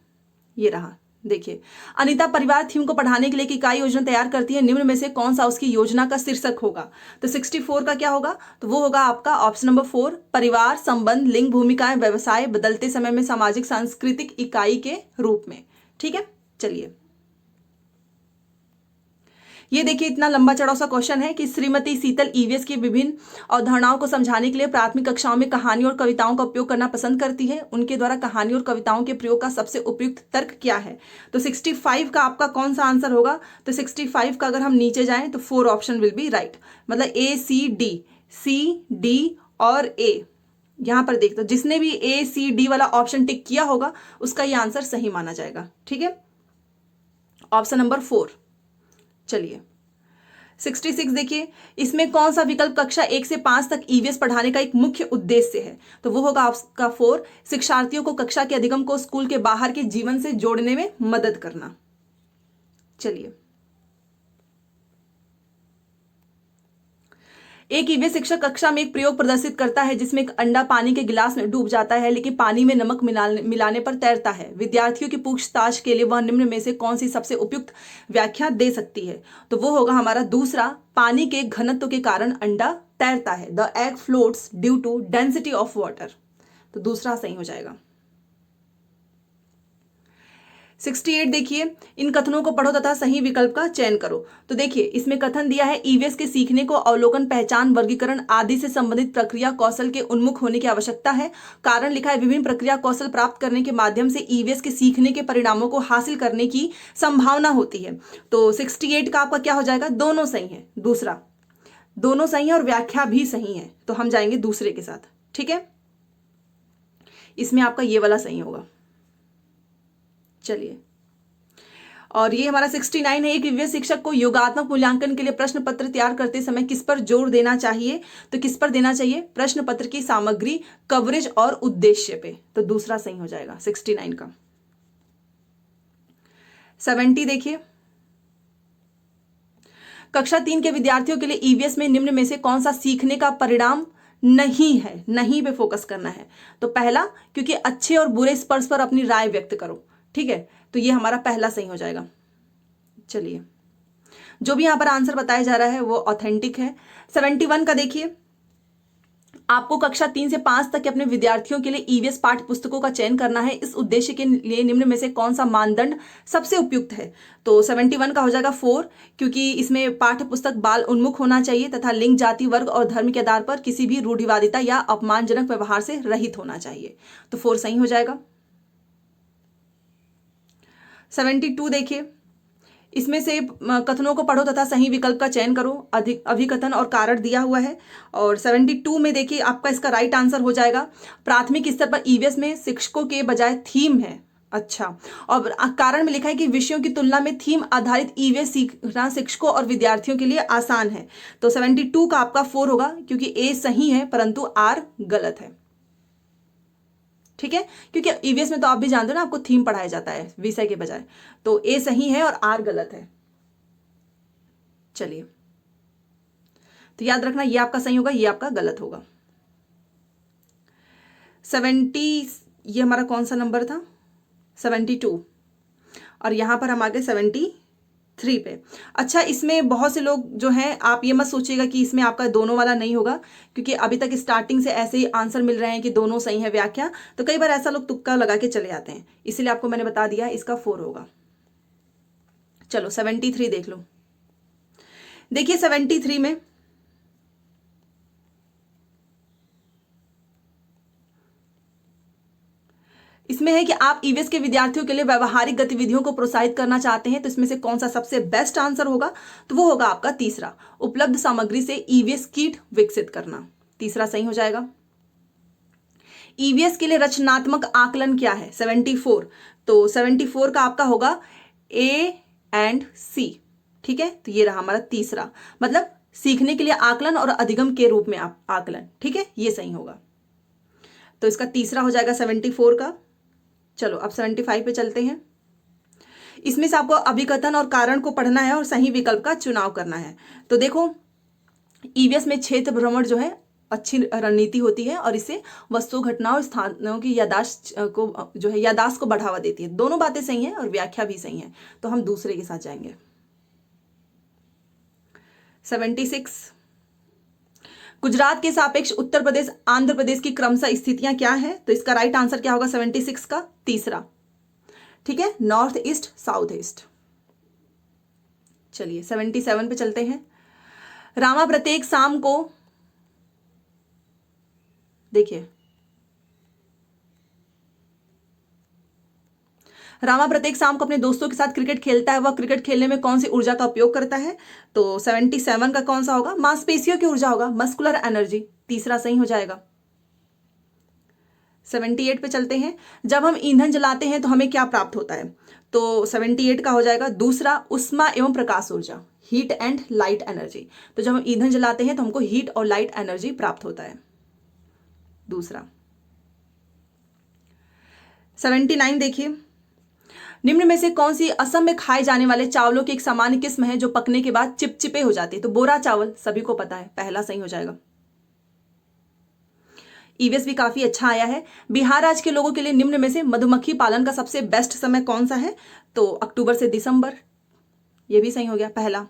ये रहा, देखिए अनीता परिवार थीम को पढ़ाने के लिए एक इकाई योजना तैयार करती है, निम्न में से कौन सा उसकी योजना का शीर्षक होगा। तो 64 का क्या होगा, तो वो होगा आपका ऑप्शन नंबर 4, परिवार, संबंध, लिंग, भूमिकाएं, व्यवसाय, बदलते समय में सामाजिक सांस्कृतिक इकाई के रूप में। ठीक है, चलिए ये देखिए इतना लंबा चौड़ा सा क्वेश्चन है कि श्रीमती शीतल ईवीएस की विभिन्न अवधारणाओं को समझाने के लिए प्राथमिक कक्षाओं में कहानी और कविताओं का उपयोग करना पसंद करती है। उनके द्वारा कहानी और कविताओं के प्रयोग का सबसे उपयुक्त तर्क क्या है। तो 65 का आपका कौन सा आंसर होगा। तो 65 का अगर हम नीचे जाएं तो 4 ऑप्शन विल बी राइट, मतलब A, C, D और A। यहां पर देख, तो जिसने भी A, C, D वाला ऑप्शन टिक किया होगा उसका ये आंसर सही माना जाएगा। ठीक है, ऑप्शन नंबर 4। चलिए 66 देखिए, इसमें कौन सा विकल्प कक्षा 1 से 5 तक ईवीएस पढ़ाने का एक मुख्य उद्देश्य है। तो वो होगा आपका 4, शिक्षार्थियों को कक्षा के अधिगम को स्कूल के बाहर के जीवन से जोड़ने में मदद करना। चलिए एक ईवीएस शिक्षक कक्षा में एक प्रयोग प्रदर्शित करता है जिसमें एक अंडा पानी के गिलास में डूब जाता है लेकिन पानी में नमक मिलाने पर तैरता है। विद्यार्थियों की पूछताछ के लिए वह निम्न में से कौन सी सबसे उपयुक्त व्याख्या दे सकती है। तो वो होगा हमारा दूसरा, पानी के घनत्व के कारण अंडा तैरता है, the egg floats due to density of water. तो दूसरा सही हो जाएगा। 68 देखिए, इन कथनों को पढ़ो तथा सही विकल्प का चयन करो। तो देखिए इसमें कथन दिया है, ईवीएस के सीखने को अवलोकन, पहचान, वर्गीकरण आदि से संबंधित प्रक्रिया कौशल के उन्मुख होने की आवश्यकता है। कारण लिखा है, विभिन्न प्रक्रिया कौशल प्राप्त करने के माध्यम से ईवीएस के सीखने के परिणामों को हासिल करने की संभावना होती है। तो 68 का आपका क्या हो जाएगा, दोनों सही है, दूसरा दोनों सही है और व्याख्या भी सही है, तो हम जाएंगे दूसरे के साथ। ठीक है, इसमें आपका ये वाला सही होगा। चलिए, और ये हमारा 69 है, एक ईवीएस शिक्षक को योगात्मक मूल्यांकन के लिए प्रश्न पत्र तैयार करते समय किस पर जोर देना चाहिए। तो किस पर देना चाहिए, प्रश्न पत्र की सामग्री, कवरेज और उद्देश्य पे। तो दूसरा सही हो जाएगा 69 का। 70 देखिए, कक्षा 3 के विद्यार्थियों के लिए ईवीएस में निम्न में से कौन सा सीखने का परिणाम नहीं है, नहीं पे फोकस करना है। तो पहला, क्योंकि अच्छे और बुरे स्पर्श पर अपनी राय व्यक्त करो। ठीक है, तो ये हमारा पहला सही हो जाएगा। चलिए, जो भी यहां पर आंसर बताया जा रहा है वो ऑथेंटिक है। 71 का देखिए, आपको कक्षा 3 से 5 तक के अपने विद्यार्थियों के लिए ईवीएस पाठ्य पुस्तकों का चयन करना है। इस उद्देश्य के लिए निम्न में से कौन सा मानदंड सबसे उपयुक्त है। तो 71 का हो जाएगा 4, क्योंकि इसमें पाठ्य पुस्तक बाल उन्मुख होना चाहिए तथा लिंग, जाति, वर्ग और धर्म के आधार पर किसी भी रूढ़िवादिता या अपमानजनक व्यवहार से रहित होना चाहिए। तो 4 सही हो जाएगा। 72 देखिए, इसमें से कथनों को पढ़ो तथा सही विकल्प का चयन करो। अभिकथन और कारण दिया हुआ है। और 72 में देखिए आपका इसका राइट आंसर हो जाएगा, प्राथमिक स्तर पर ईवीएस में शिक्षकों के बजाय थीम है। अच्छा, और कारण में लिखा है कि विषयों की तुलना में थीम आधारित ईवीएस सीखना शिक्षकों और विद्यार्थियों के लिए आसान है। तो 72 का आपका 4 होगा, क्योंकि ए सही है परंतु आर गलत है। ठीक है, क्योंकि ईवीएस में तो आप भी जानते हो ना, आपको थीम पढ़ाया जाता है विषय के बजाय। तो ए सही है और आर गलत है। चलिए, तो याद रखना, ये आपका सही होगा, ये आपका गलत होगा। 70, ये हमारा कौन सा नंबर था, 72, और यहां पर हम आ गए 73 पे। अच्छा, इसमें बहुत से लोग जो हैं, आप ये मत सोचिएगा कि इसमें आपका दोनों वाला नहीं होगा, क्योंकि अभी तक स्टार्टिंग से ऐसे ही आंसर मिल रहे हैं कि दोनों सही है व्याख्या। तो कई बार ऐसा लोग तुक्का लगा के चले जाते हैं, इसलिए आपको मैंने बता दिया इसका 4 होगा। चलो 73 देख लो। देखिए 73 में इसमें है कि आप ईवीएस के विद्यार्थियों के लिए व्यवहारिक गतिविधियों को प्रोत्साहित करना चाहते हैं। तो इसमें से कौन सा सबसे बेस्ट आंसर होगा। तो वो होगा आपका तीसरा, उपलब्ध सामग्री से ईवीएस किट विकसित करना। तीसरा सही हो जाएगा। ईवीएस के लिए रचनात्मक आकलन क्या है? 74। तो 74 का आपका होगा ए एंड सी। ठीक है, तो ये रहा हमारा तीसरा, मतलब सीखने के लिए आकलन और अधिगम के रूप में आकलन। ठीक है, ये सही होगा। तो इसका तीसरा हो जाएगा 74 का। चलो अब 75 पे चलते हैं। इसमें से आपको अभिकथन और कारण को पढ़ना है और सही विकल्प का चुनाव करना है। तो देखो, ईवीएस में क्षेत्र भ्रमण जो है अच्छी रणनीति होती है और इससे वस्तु, घटनाओं, स्थानों की यादाश्त को जो है यादाश्त को बढ़ावा देती है। दोनों बातें सही हैं और व्याख्या भी सही है, तो हम दूसरे के साथ जाएंगे। 76, गुजरात के सापेक्ष उत्तर प्रदेश, आंध्र प्रदेश की क्रमशः स्थितियां क्या है? तो इसका राइट आंसर क्या होगा? 76 का तीसरा। ठीक है, नॉर्थ ईस्ट, साउथ ईस्ट। चलिए 77 पे चलते हैं। रामा प्रत्येक शाम को, देखिए, रामा प्रत्येक शाम को अपने दोस्तों के साथ क्रिकेट खेलता है। वह क्रिकेट खेलने में कौन सी ऊर्जा का उपयोग करता है? तो 77 का कौन सा होगा? मांसपेशियों की ऊर्जा होगा, मस्कुलर एनर्जी। तीसरा सही हो जाएगा। 78 पे चलते हैं। जब हम ईंधन जलाते हैं तो हमें क्या प्राप्त होता है? तो 78 का हो जाएगा दूसरा, उष्मा एवं प्रकाश ऊर्जा, हीट एंड लाइट एनर्जी। तो जब हम ईंधन जलाते हैं तो हमको हीट और लाइट एनर्जी प्राप्त होता है, दूसरा। 79 देखिए, निम्न में से कौन सी असम में खाए जाने वाले चावलों की एक सामान्य किस्म है जो पकने के बाद चिपचिपे हो जाती है? तो बोरा चावल, सभी को पता है, पहला सही हो जाएगा। ईवीएस भी काफी अच्छा आया है। बिहार राज्य के लोगों के लिए निम्न में से मधुमक्खी पालन का सबसे बेस्ट समय कौन सा है? तो अक्टूबर से दिसंबर, ये भी सही हो गया, पहला।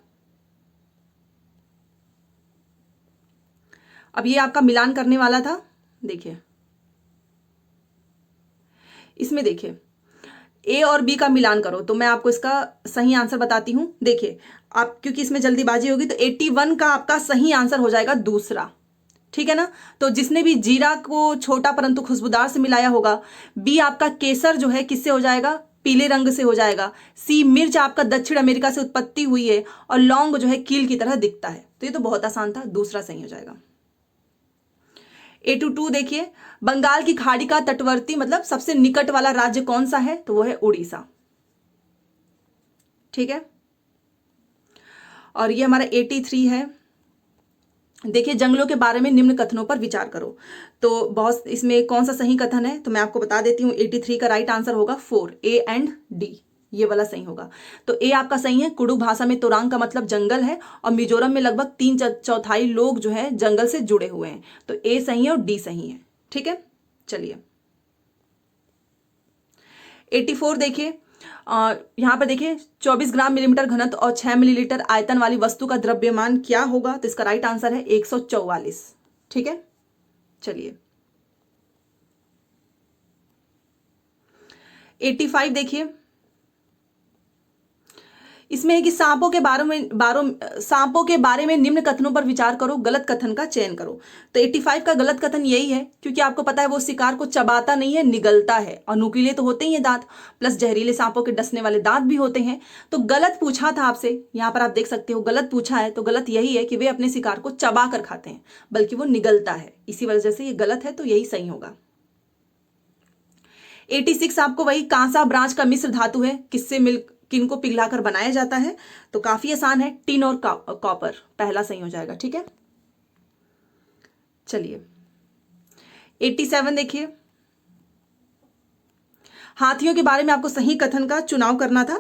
अब ये आपका मिलान करने वाला था। देखिए, इसमें देखिए ए और बी का मिलान करो, तो मैं आपको इसका सही आंसर बताती हूं। देखिए, आप क्योंकि इसमें जल्दीबाजी होगी, तो 81 का आपका सही आंसर हो जाएगा दूसरा। ठीक है ना? तो जिसने भी जीरा को छोटा परंतु खुशबूदार से मिलाया होगा। बी आपका केसर जो है किससे हो जाएगा? पीले रंग से हो जाएगा। सी मिर्च आपका दक्षिण अमेरिका से उत्पत्ति हुई है और लौंग जो है कील की तरह दिखता है। तो ये तो बहुत आसान था, दूसरा सही हो जाएगा। 82 देखिए, बंगाल की खाड़ी का तटवर्ती मतलब सबसे निकट वाला राज्य कौन सा है? तो वो है उड़ीसा। ठीक है, और ये हमारा 83 है। देखिए, जंगलों के बारे में निम्न कथनों पर विचार करो। तो बहुत इसमें कौन सा सही कथन है? तो मैं आपको बता देती हूँ। 83 का राइट आंसर होगा 4, ए एंड डी, ये वाला सही होगा। तो ए आपका सही है। कुडुख भाषा में तोरांग का मतलब जंगल है और मिजोरम में लगभग 3/4 लोग जो है जंगल से जुड़े हुए हैं। तो ए सही है और डी सही है। ठीक है, चलिए 84 देखिए, यहां पर देखिए 24 ग्राम मिलीमीटर घनत्व और 6 मिलीलीटर आयतन वाली वस्तु का द्रव्यमान क्या होगा? तो इसका राइट आंसर है 144। ठीक है, चलिए 85 देखिए, इसमें है कि सांपों के बारे में निम्न कथनों पर विचार करो, गलत कथन का चयन करो। तो 85 का गलत कथन यही है, क्योंकि आपको पता है वो शिकार को चबाता नहीं है, निगलता है। और नुकीले तो होते ही हैं दांत, प्लस जहरीले सांपों के डसने वाले दांत भी होते हैं। तो गलत पूछा था आपसे, यहां पर आप देख सकते हो गलत पूछा है। तो गलत यही है कि वे अपने शिकार को चबा कर खाते हैं, बल्कि वो निगलता है। इसी वजह से ये गलत है, तो यही सही होगा। 86 आपको वही, कांसा ब्रांच का मिश्र धातु है, किनको पिघलाकर बनाया जाता है? तो काफी आसान है, टिन और कॉपर, पहला सही हो जाएगा। ठीक है, चलिए 87 देखिए, हाथियों के बारे में आपको सही कथन का चुनाव करना था।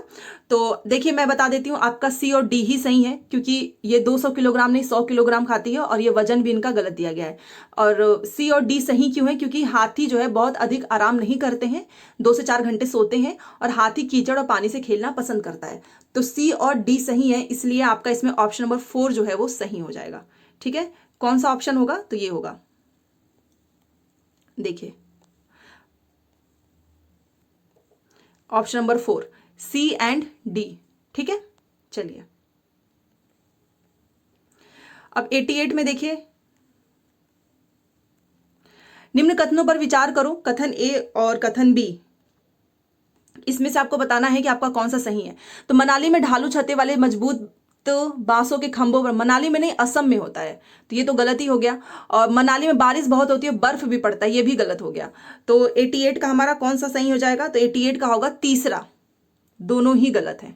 तो देखिए मैं बता देती हूँ, आपका सी और डी ही सही है, क्योंकि ये 200 किलोग्राम नहीं 100 किलोग्राम खाती है और ये वजन भी इनका गलत दिया गया है। और सी और डी सही क्यों है? क्योंकि हाथी जो है बहुत अधिक आराम नहीं करते हैं, 2 से 4 घंटे सोते हैं और हाथी कीचड़ और पानी से खेलना पसंद करता है। तो सी और डी सही है, इसलिए आपका इसमें ऑप्शन नंबर 4 जो है वो सही हो जाएगा। ठीक है, कौन सा ऑप्शन होगा? तो ये होगा, देखिए option number 4, C and D. ठीक है, चलिए अब 88 में देखिए, निम्न कथनों पर विचार करो, कथन ए और कथन बी, इसमें से आपको बताना है कि आपका कौन सा सही है। तो मनाली में ढालू छतें वाले मजबूत तो बांसों के खंभों पर, मनाली में नहीं असम में होता है, तो ये तो गलत ही हो गया। और मनाली में बारिश बहुत होती है, बर्फ भी पड़ता है, ये भी गलत हो गया। तो 88 का हमारा कौन सा सही हो जाएगा? तो 88 का होगा तीसरा, दोनों ही गलत है,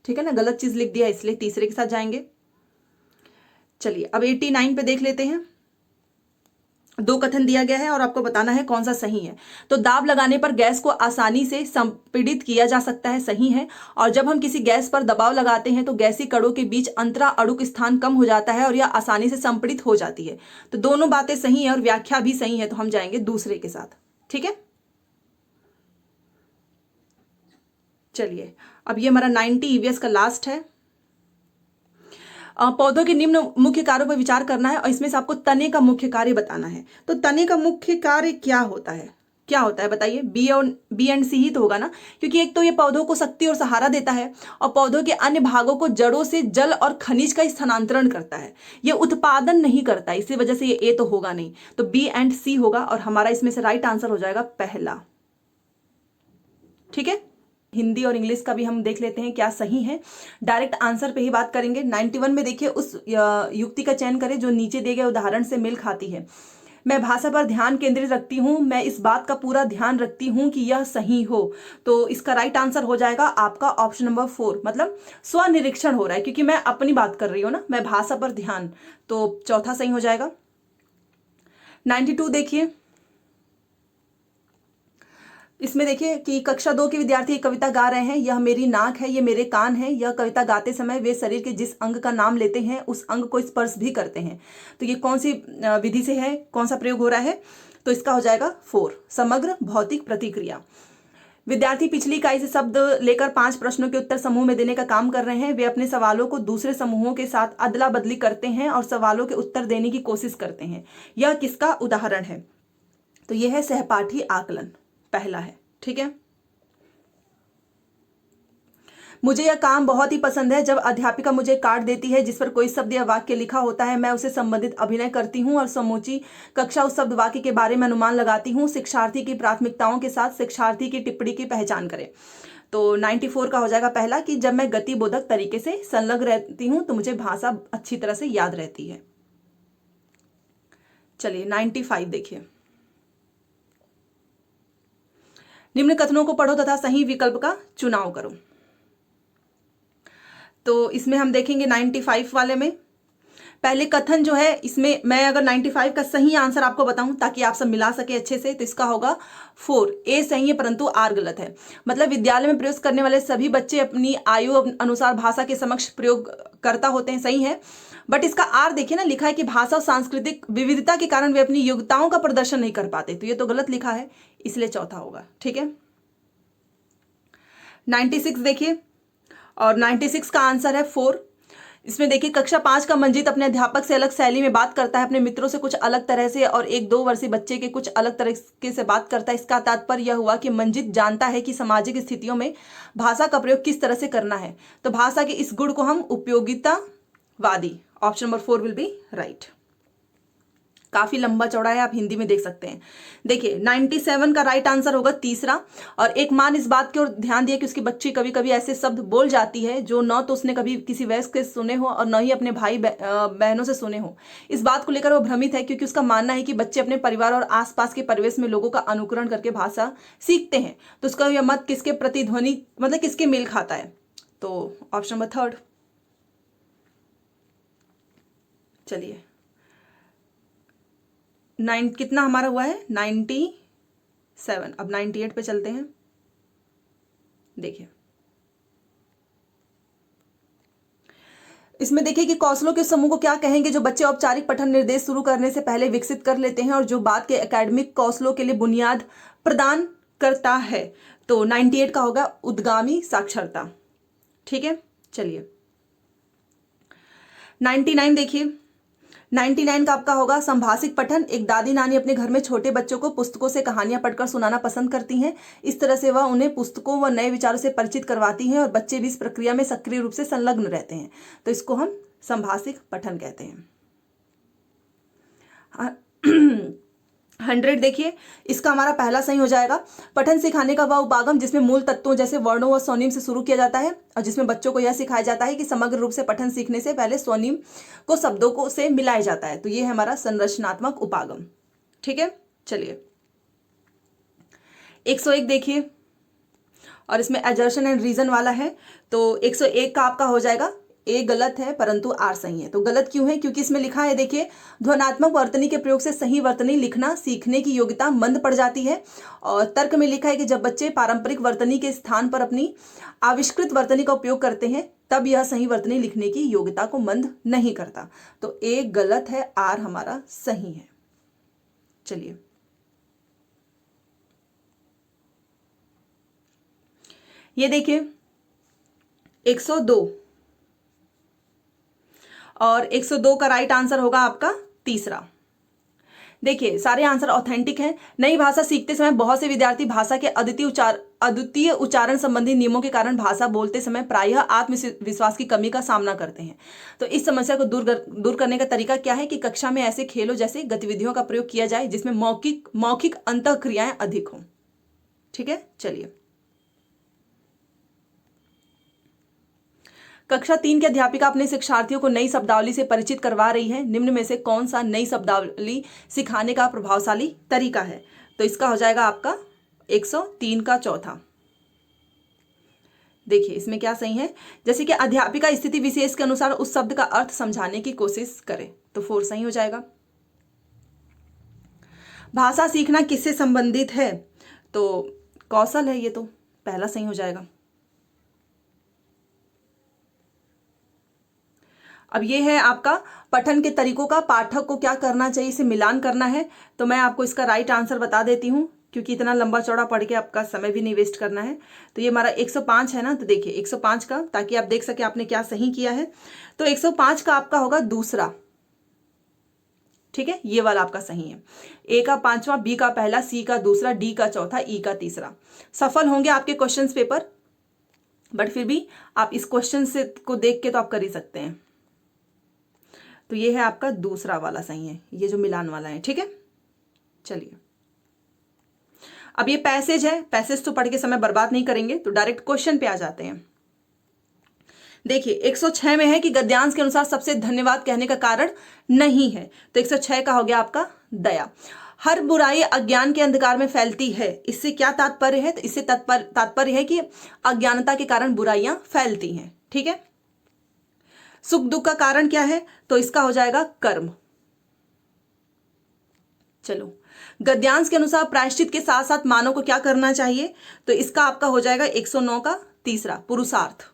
ठीक है ना, गलत चीज लिख दिया इसलिए तीसरे के साथ जाएंगे। चलिए अब 89 पे देख लेते हैं। दो कथन दिया गया है और आपको बताना है कौन सा सही है। तो दाब लगाने पर गैस को आसानी से संपीड़ित किया जा सकता है, सही है। और जब हम किसी गैस पर दबाव लगाते हैं तो गैसीय कणों के बीच अंतरा अणुक स्थान कम हो जाता है और यह आसानी से संपीड़ित हो जाती है। तो दोनों बातें सही है और व्याख्या भी सही है, तो हम जाएंगे दूसरे के साथ, ठीक है। चलिए अब ये हमारा 90 ईवीएस का लास्ट है। पौधों के निम्न मुख्य कार्यों पर विचार करना है और इसमें से आपको तने का मुख्य कार्य बताना है। तो तने का मुख्य कार्य क्या होता है? क्या होता है बताइए? बी एंड सी ही तो होगा ना, क्योंकि एक तो ये पौधों को शक्ति और सहारा देता है और पौधों के अन्य भागों को जड़ों से जल और खनिज का स्थानांतरण करता है। ये उत्पादन नहीं करता, इसी वजह से ये ए तो होगा नहीं, तो बी एंड सी होगा और हमारा इसमें से राइट आंसर हो जाएगा पहला, ठीक है। हिंदी और इंग्लिश का भी हम देख लेते हैं क्या सही है। डायरेक्ट आंसर पे ही बात करेंगे। 91 में देखिए उस युक्ति का चयन करें जो नीचे दिए गए उदाहरण से मेल खाती है। मैं भाषा पर ध्यान केंद्रित रखती हूँ, मैं इस बात का पूरा ध्यान रखती हूँ कि यह सही हो। तो इसका राइट आंसर हो जाएगा आपका ऑप्शन नंबर 4, मतलब स्वनिरीक्षण हो रहा है, क्योंकि मैं अपनी बात कर रही हूँ ना, मैं भाषा पर ध्यान, तो चौथा सही हो जाएगा। 92 देखिए, इसमें देखिए कि कक्षा 2 के विद्यार्थी एक कविता गा रहे हैं। यह मेरी नाक है, ये मेरे कान है। यह कविता गाते समय वे शरीर के जिस अंग का नाम लेते हैं उस अंग को स्पर्श भी करते हैं। तो ये कौन सी विधि से है, कौन सा प्रयोग हो रहा है? तो इसका हो जाएगा 4, समग्र भौतिक प्रतिक्रिया। विद्यार्थी पिछली इकाई से शब्द लेकर 5 प्रश्नों के उत्तर समूह में देने का काम कर रहे हैं। वे अपने सवालों को दूसरे समूहों के साथ अदला बदली करते हैं और सवालों के उत्तर देने की कोशिश करते हैं। यह किसका उदाहरण है? तो यह है सहपाठी आकलन, पहला है, ठीक है। मुझे यह काम बहुत ही पसंद है। जब अध्यापिका मुझे कार्ड देती है जिस पर कोई शब्द या वाक्य लिखा होता है, मैं उसे संबंधित अभिनय करती हूँ और समूची कक्षा उस शब्द वाक्य के बारे में अनुमान लगाती हूँ। शिक्षार्थी की प्राथमिकताओं के साथ शिक्षार्थी की टिप्पणी की पहचान करें। तो 94 का हो जाएगा पहला कि जब मैं गतिबोधक तरीके से संलग्न रहती हूँ तो मुझे भाषा अच्छी तरह से याद रहती है। चलिए 95 देखिए, निम्न कथनों को पढ़ो तथा सही विकल्प का चुनाव करो। तो इसमें हम देखेंगे 95 वाले में पहले कथन जो है, इसमें मैं अगर 95 का सही आंसर आपको बताऊं ताकि आप सब मिला सके अच्छे से, तो इसका होगा 4, ए सही है परंतु आर गलत है। मतलब विद्यालय में प्रयोग करने वाले सभी बच्चे अपनी आयु अनुसार भाषा के समक्ष प्रयोग करता होते हैं, सही है। बट इसका आर देखिए ना, लिखा है कि भाषा और सांस्कृतिक विविधता के कारण वे अपनी योग्यताओं का प्रदर्शन नहीं कर पाते, तो ये तो गलत लिखा है, इसलिए चौथा होगा, ठीक है। 96 देखिए, और 96 का आंसर है 4। इसमें देखिए कक्षा 5 का मंजीत अपने अध्यापक से अलग शैली में बात करता है, अपने मित्रों से कुछ अलग तरह से और एक 2 वर्षीय बच्चे के कुछ अलग तरीके से बात करता है। इसका तात्पर्य यह हुआ कि मंजीत जानता है कि सामाजिक स्थितियों में भाषा का प्रयोग किस तरह से करना है। तो भाषा के इस गुण को हम उपयोगितावादी, option number 4 will be right. काफी लंबा चौड़ा है, आप हिंदी में देख सकते हैं। देखिए 97 का राइट आंसर होगा तीसरा। और एक माँ इस बात की ओर ध्यान दिया कि उसकी बच्ची कभी कभी ऐसे शब्द बोल जाती है जो न तो उसने कभी किसी वयस्क से सुने हो और न ही अपने भाई बहनों से सुने हो। इस बात को लेकर वो भ्रमित है क्योंकि उसका मानना है कि बच्चे अपने परिवार और आसपास के परिवेश में लोगों का अनुकरण करके भाषा सीखते हैं। तो उसका यह मत किसके प्रतिध्वनि, मतलब किसके मेल खाता है? तो ऑप्शन नंबर 3। चलिए कितना हमारा हुआ है? 97। अब 98 पे चलते हैं। देखिए इसमें देखिए कि कौशलों के समूह को क्या कहेंगे जो बच्चे औपचारिक पठन निर्देश शुरू करने से पहले विकसित कर लेते हैं और जो बाद के एकेडमिक कौशलों के लिए बुनियाद प्रदान करता है। तो 98 का होगा उद्गामी साक्षरता, ठीक है। चलिए 99 देखिए, 99 का आपका होगा संभाषिक पठन। एक दादी नानी अपने घर में छोटे बच्चों को पुस्तकों से कहानियां पढ़कर सुनाना पसंद करती हैं। इस तरह से वह उन्हें पुस्तकों व नए विचारों से परिचित करवाती हैं और बच्चे भी इस प्रक्रिया में सक्रिय रूप से संलग्न रहते हैं। तो इसको हम संभाषिक पठन कहते हैं। 100 देखिए, इसका हमारा पहला सही हो जाएगा। पठन सिखाने का वह उपागम जिसमें मूल तत्वों जैसे वर्णों व स्वनिम से शुरू किया जाता है और जिसमें बच्चों को यह सिखाया जाता है कि समग्र रूप से पठन सीखने से पहले स्वनिम को शब्दों को से मिलाया जाता है। तो ये है हमारा संरचनात्मक उपागम। ठीक है, चलिए 101 देखिए, और इसमें एजर्शन एंड रीजन वाला है। तो 101 का आपका हो जाएगा ए गलत है परंतु आर सही है। तो गलत क्यों है? क्योंकि इसमें लिखा है, देखिए, ध्वन्यात्मक वर्तनी के प्रयोग से सही वर्तनी लिखना सीखने की योग्यता मंद पड़ जाती है। और तर्क में लिखा है कि जब बच्चे पारंपरिक वर्तनी के स्थान पर अपनी आविष्कृत वर्तनी का उपयोग करते हैं तब यह सही वर्तनी लिखने की योग्यता को मंद नहीं करता। तो ए गलत है, आर हमारा सही है। चलिए ये देखिए 102, और 102 का राइट आंसर होगा आपका तीसरा। देखिए सारे आंसर ऑथेंटिक हैं। नई भाषा सीखते समय बहुत से विद्यार्थी भाषा के अद्वितीय उच्चारण संबंधी नियमों के कारण भाषा बोलते समय प्रायः आत्मविश्वास की कमी का सामना करते हैं। तो इस समस्या को दूर करने का तरीका क्या है कि कक्षा में ऐसे खेलों जैसे गतिविधियों का प्रयोग किया जाए जिसमें मौखिक अंतःक्रियाएं अधिक हों। ठीक है, चलिए कक्षा 3 के अध्यापिका अपने शिक्षार्थियों को नई शब्दावली से परिचित करवा रही है। निम्न में से कौन सा नई शब्दावली सिखाने का प्रभावशाली तरीका है? तो इसका हो जाएगा आपका 103 का चौथा। देखिए इसमें क्या सही है, जैसे कि अध्यापिका स्थिति विशेष के अनुसार उस शब्द का अर्थ समझाने की कोशिश करे। तो 4 सही हो जाएगा। भाषा सीखना किससे संबंधित है? तो कौशल है, ये तो पहला सही हो जाएगा। अब ये है आपका पठन के तरीकों का, पाठक को क्या करना चाहिए, इसे मिलान करना है। तो मैं आपको इसका राइट आंसर बता देती हूँ क्योंकि इतना लंबा चौड़ा पढ़ के आपका समय भी नहीं वेस्ट करना है। तो ये हमारा 105 है ना, तो देखिए 105 का, ताकि आप देख सके आपने क्या सही किया है। तो 105 का आपका होगा दूसरा। ठीक है, ये वाला आपका सही है। ए का पांचवा, बी का पहला, सी का दूसरा, डी का चौथा, ई का तीसरा। सफल होंगे आपके क्वेश्चन पेपर, बट फिर भी आप इस क्वेश्चन से को देख के तो आप कर ही सकते हैं। तो ये है आपका दूसरा वाला सही है, ये जो मिलान वाला है। ठीक है, चलिए अब ये पैसेज है, पैसेज तो पढ़ के समय बर्बाद नहीं करेंगे, तो डायरेक्ट क्वेश्चन पे आ जाते हैं। देखिए 106 में है कि गद्यांश के अनुसार सबसे धन्यवाद कहने का कारण नहीं है। तो 106 का हो गया आपका दया। हर बुराई अज्ञान के अंधकार में फैलती है, इससे क्या तात्पर्य है? तो इससे तात्पर्य है कि अज्ञानता के कारण बुराइयां फैलती हैं। ठीक है, सुख दुख का कारण क्या है? तो इसका हो जाएगा कर्म। चलो गद्यांश के अनुसार प्रायश्चित के साथ साथ मानव को क्या करना चाहिए? तो इसका आपका हो जाएगा 109 का तीसरा, पुरुषार्थ।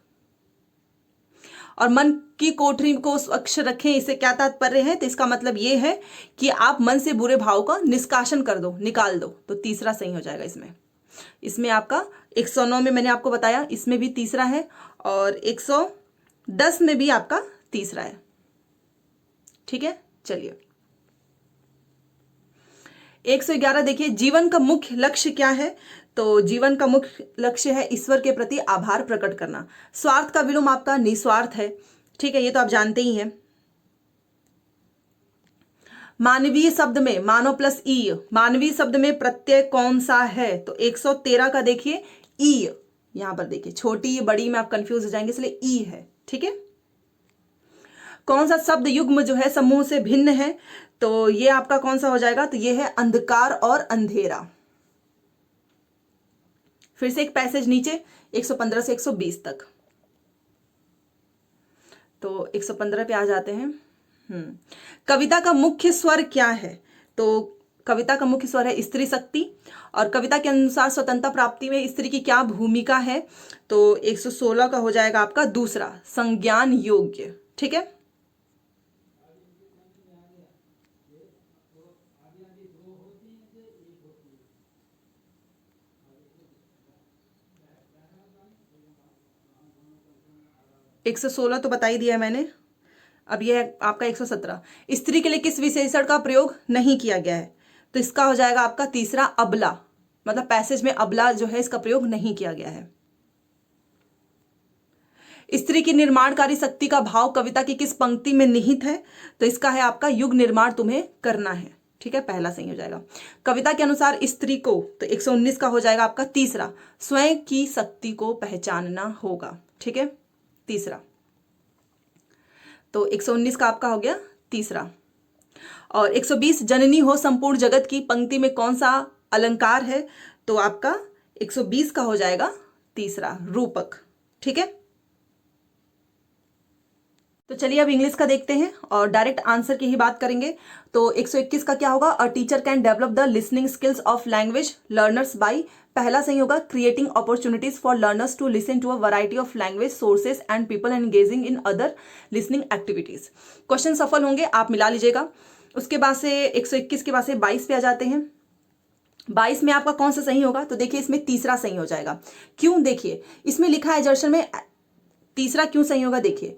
और मन की कोठरी को स्वच्छ रखें, इससे क्या तात्पर्य है? तो इसका मतलब ये है कि आप मन से बुरे भाव का निष्कासन कर दो, निकाल दो। तो तीसरा सही हो जाएगा। इसमें आपका 109 में मैंने आपको बताया, इसमें भी तीसरा है, और 110 में भी आपका तीसरा है। ठीक है, चलिए 111 देखिए, जीवन का मुख्य लक्ष्य क्या है? तो जीवन का मुख्य लक्ष्य है ईश्वर के प्रति आभार प्रकट करना। स्वार्थ का विलोम आपका निस्वार्थ है। ठीक है, ये तो आप जानते ही हैं। मानवीय शब्द में, मानव प्लस ई, मानवीय शब्द में प्रत्यय कौन सा है? तो 113 का देखिए ई, यहां पर देखिए छोटी बड़ी में आप कंफ्यूज हो जाएंगे, इसलिए ई है। ठीक है, कौन सा शब्द युग्म जो है समूह से भिन्न है? तो ये आपका कौन सा हो जाएगा? तो ये है अंधकार और अंधेरा। फिर से एक पैसेज नीचे 115 से 120 तक। तो 115 पे आ जाते हैं। कविता का मुख्य स्वर क्या है? तो कविता का मुख्य स्वर है स्त्री शक्ति। और कविता के अनुसार स्वतंत्रता प्राप्ति में स्त्री की क्या भूमिका है? तो 116 का हो जाएगा आपका दूसरा, संज्ञान योग्य। ठीक है, एक 116 तो बता ही दिया है मैंने। अब यह है आपका 117, स्त्री के लिए किस विशेषण का प्रयोग नहीं किया गया है? तो इसका हो जाएगा आपका तीसरा, अबला। मतलब पैसेज में अबला जो है इसका प्रयोग नहीं किया गया है। स्त्री की निर्माणकारी शक्ति का भाव कविता की किस पंक्ति में निहित है? तो इसका है आपका युग निर्माण तुम्हें करना है। ठीक है, पहला सही हो जाएगा। कविता के अनुसार स्त्री को, तो 119 का हो जाएगा आपका तीसरा, स्वयं की शक्ति को पहचानना होगा। ठीक है, तीसरा, तो 119 का आपका हो गया तीसरा। और 120 जननी हो संपूर्ण जगत की पंक्ति में कौन सा अलंकार है, तो आपका 120 का हो जाएगा तीसरा, रूपक। ठीक है, तो चलिए अब इंग्लिश का देखते हैं और डायरेक्ट आंसर की ही बात करेंगे। तो 121 का क्या होगा, a teacher can develop the listening skills of language learners by, पहला सही होगा, creating opportunities for learners to listen to a variety of language sources and people engaging in other listening activities. Question सफल होंगे, आप मिला लीजिएगा। उसके बाद से 121 के बाद से 22 पे आ जाते हैं। 22 में आपका कौन सा सही होगा, तो देखिए इसमें तीसरा सही हो जाएगा। क्यों, देखिए इसमें लिखा है एजर्शन में तीसरा क्यों सही होगा, देखिए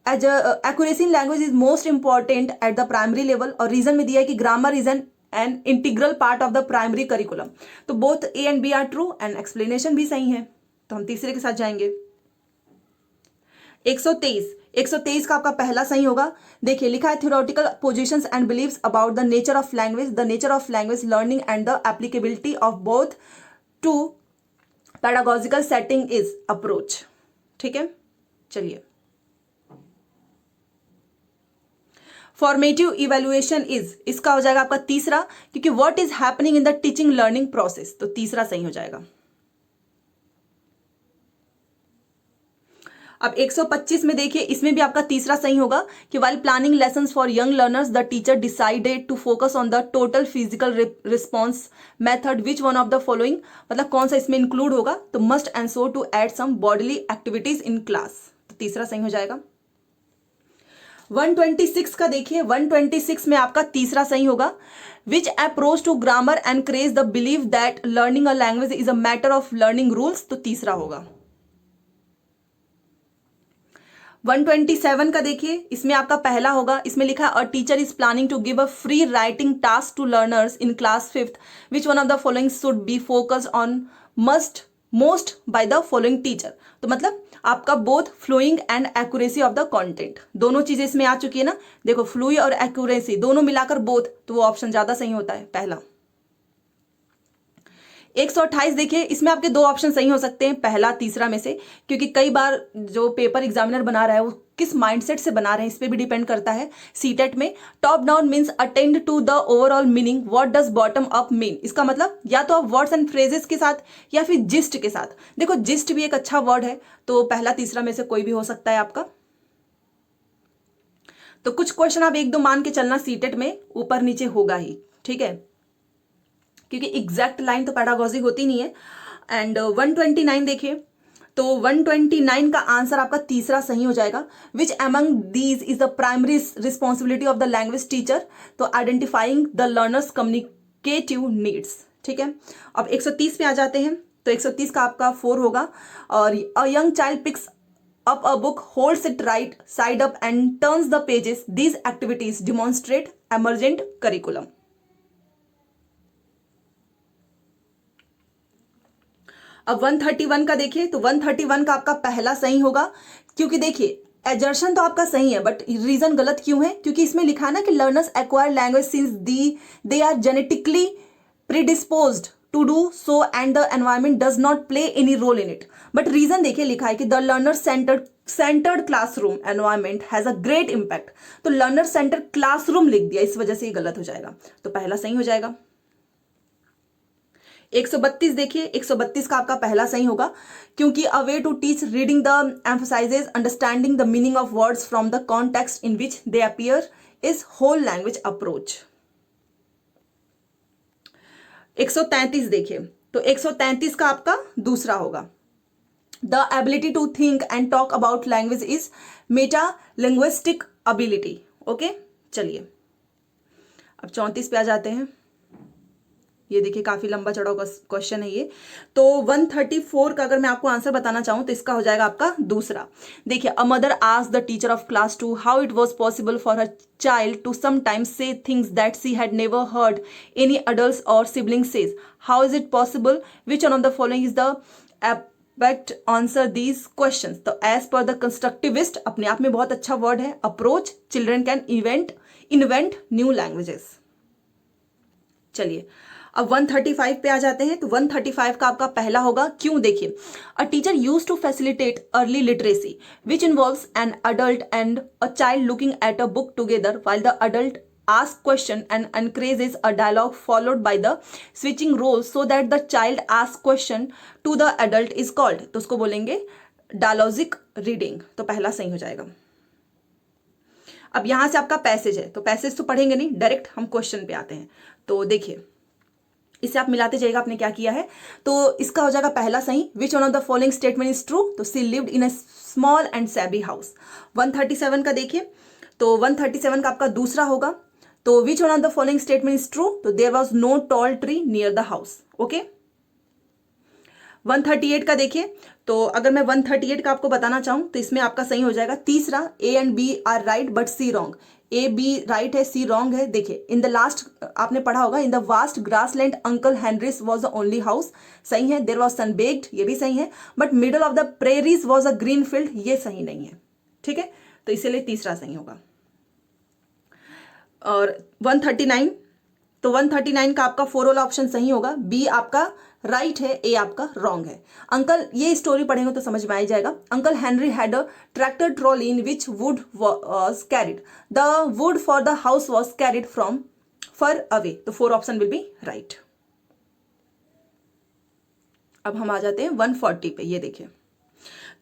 accuracy in language is most important at the primary level, और रीजन में दिया है कि grammar is an integral part of the primary curriculum. तो both A and B are true and explanation भी सही है, तो हम तीसरे के साथ जाएंगे। 123 का आपका पहला सही होगा। देखिए लिखा है theoretical positions and beliefs about the nature of language learning and the applicability of both to pedagogical setting is approach. ठीक है, चलिए। फॉर्मेटिव इवेल्युएशन इज, इसका हो जाएगा आपका तीसरा, क्योंकि what is happening in the teaching learning process, तो तीसरा सही हो जाएगा। अब 125 में देखिए, इसमें भी आपका तीसरा सही होगा कि while planning lessons for young learners the teacher decided to focus on the total physical response method which one of the following, मतलब कौन सा इसमें इंक्लूड होगा, तो must and so to add some bodily activities in class, तो तीसरा सही हो जाएगा। 126 का देखिए, 126 में आपका तीसरा सही होगा, which approach to grammar encourage the believe that learning a language is a matter of learning rules, तो तीसरा होगा। 127 का देखिए, इसमें आपका पहला होगा, इसमें लिखा a teacher is planning to give a free writing task to learners in class 5th which one of the following should be focused on most by the following teacher, तो मतलब आपका both flowing and accuracy of the content, दोनों चीजें इसमें आ चुकी है ना। देखो फ्लूई और एक्यूरेसी दोनों मिलाकर बोथ, तो वो ऑप्शन ज्यादा सही होता है, पहला। 128 देखिए, इसमें आपके दो ऑप्शन सही हो सकते हैं, पहला तीसरा में से, क्योंकि कई बार जो पेपर एग्जामिनर बना रहा है वो किस माइंडसेट से बना रहे हैं इस पे भी डिपेंड करता है। सीटेट में top down means attend to the overall meaning, what does bottom up mean, इसका मतलब या तो आप वर्ड्स एंड फ्रेजेस के साथ या फिर जिस्ट के साथ। देखो जिस्ट भी एक अच्छा वर्ड है, तो पहला तीसरा में से कोई भी हो सकता है आपका। तो कुछ क्वेश्चन आप एक दो मान के चलना, सीटेट में ऊपर नीचे होगा ही, ठीक है, क्योंकि एग्जैक्ट लाइन तो पेडागोजी होती नहीं है। एंड 129 देखिए, तो 129 का आंसर आपका तीसरा सही हो जाएगा, which among these is the primary responsibility of the language teacher, तो identifying the learners communicative needs. ठीक है, अब 130 पे आ जाते हैं, तो 130 का आपका 4 होगा, और a young child picks up a book, holds it right side up and turns the pages. These activities demonstrate emergent curriculum. अब 131 का देखिए, तो 131 का आपका पहला सही होगा, क्योंकि देखिए एजर्शन तो आपका सही है बट रीजन गलत क्यों है, क्योंकि इसमें लिखा है ना कि learners acquire language since they are genetically predisposed to do so and the environment does not play any role in it. But reason देखिए लिखा है कि the learner centred classroom environment has a great impact, तो learner centre classroom लिख दिया, इस वजह से ये गलत हो जाएगा, तो पहला सही हो जाएगा। 132 देखिए, 132 का आपका पहला सही होगा, क्योंकि a way to teach reading the emphasises understanding the meaning of words from the context in which they appear is whole language approach. 133 देखिए, तो 133 का आपका दूसरा होगा, the ability to think and talk about language is meta linguistic ability. Okay, चलिए अब 34 पे आ जाते हैं। ये देखिए काफी लंबा चौड़ा क्वेश्चन है ये। तो 134 का अगर मैं आपको आंसर बताना चाहूं तो इसका हो जाएगा आपका दूसरा। देखिए, a mother asked the teacher of class 2 how it was possible for her child to sometimes say things that she had never heard any adults और sibling says, how is it possible, which one of the following is the apt answer these questions. तो as per the constructivist, अपने आप में बहुत अच्छा word है, approach children can invent new languages. चलिए अब 135 पे आ जाते हैं। तो 135 का आपका पहला होगा क्यों। देखिए, a teacher use to facilitate early literacy which involves an adult and a child looking at a book together while the adult asks question and encourages a dialogue followed by the switching roles so that the child asks question to the adult is called। तो उसको बोलेंगे dialogic reading. तो पहला सही हो जाएगा। अब यहां से आपका पैसेज है, तो पैसेज तो पढ़ेंगे नहीं, डायरेक्ट हम क्वेश्चन पे आते हैं। तो देखिए, इसे आप मिलाते जाइएगा आपने क्या किया है। तो इसका हो जाएगा पहला सही, which one of the following statement is true. तो she lived in a small and shabby house. 137 का देखिए, तो 137 का आपका दूसरा होगा। तो which one of the following statement is true. तो there was no tall tree near the house. Okay. 138 का देखिए, तो अगर मैं 138 का आपको बताना चाहूं तो इसमें आपका सही हो जाएगा तीसरा, A and B are right but C wrong. A B right है, सी रॉन्ग है। देखिए, इन द लास्ट आपने पढ़ा होगा, in the vast grassland uncle Henry's was the only house, सही है। देयर वॉज सनबेक्ड, ये भी सही है। But middle of the prairies was a green field, ये सही नहीं है। ठीक है, तो इसीलिए तीसरा सही होगा। और 139, तो 139 का आपका 4 वाला ऑप्शन सही होगा। बी आपका राइट है, ए आपका रॉन्ग है। अंकल, ये स्टोरी पढ़ेंगे तो समझ में आ जाएगा। Uncle Henry had a tractor trolley in which wood was carried. The wood for the house was carried from far away. तो 4 ऑप्शन विल बी राइट। अब हम आ जाते हैं 140 पे। ये देखिए,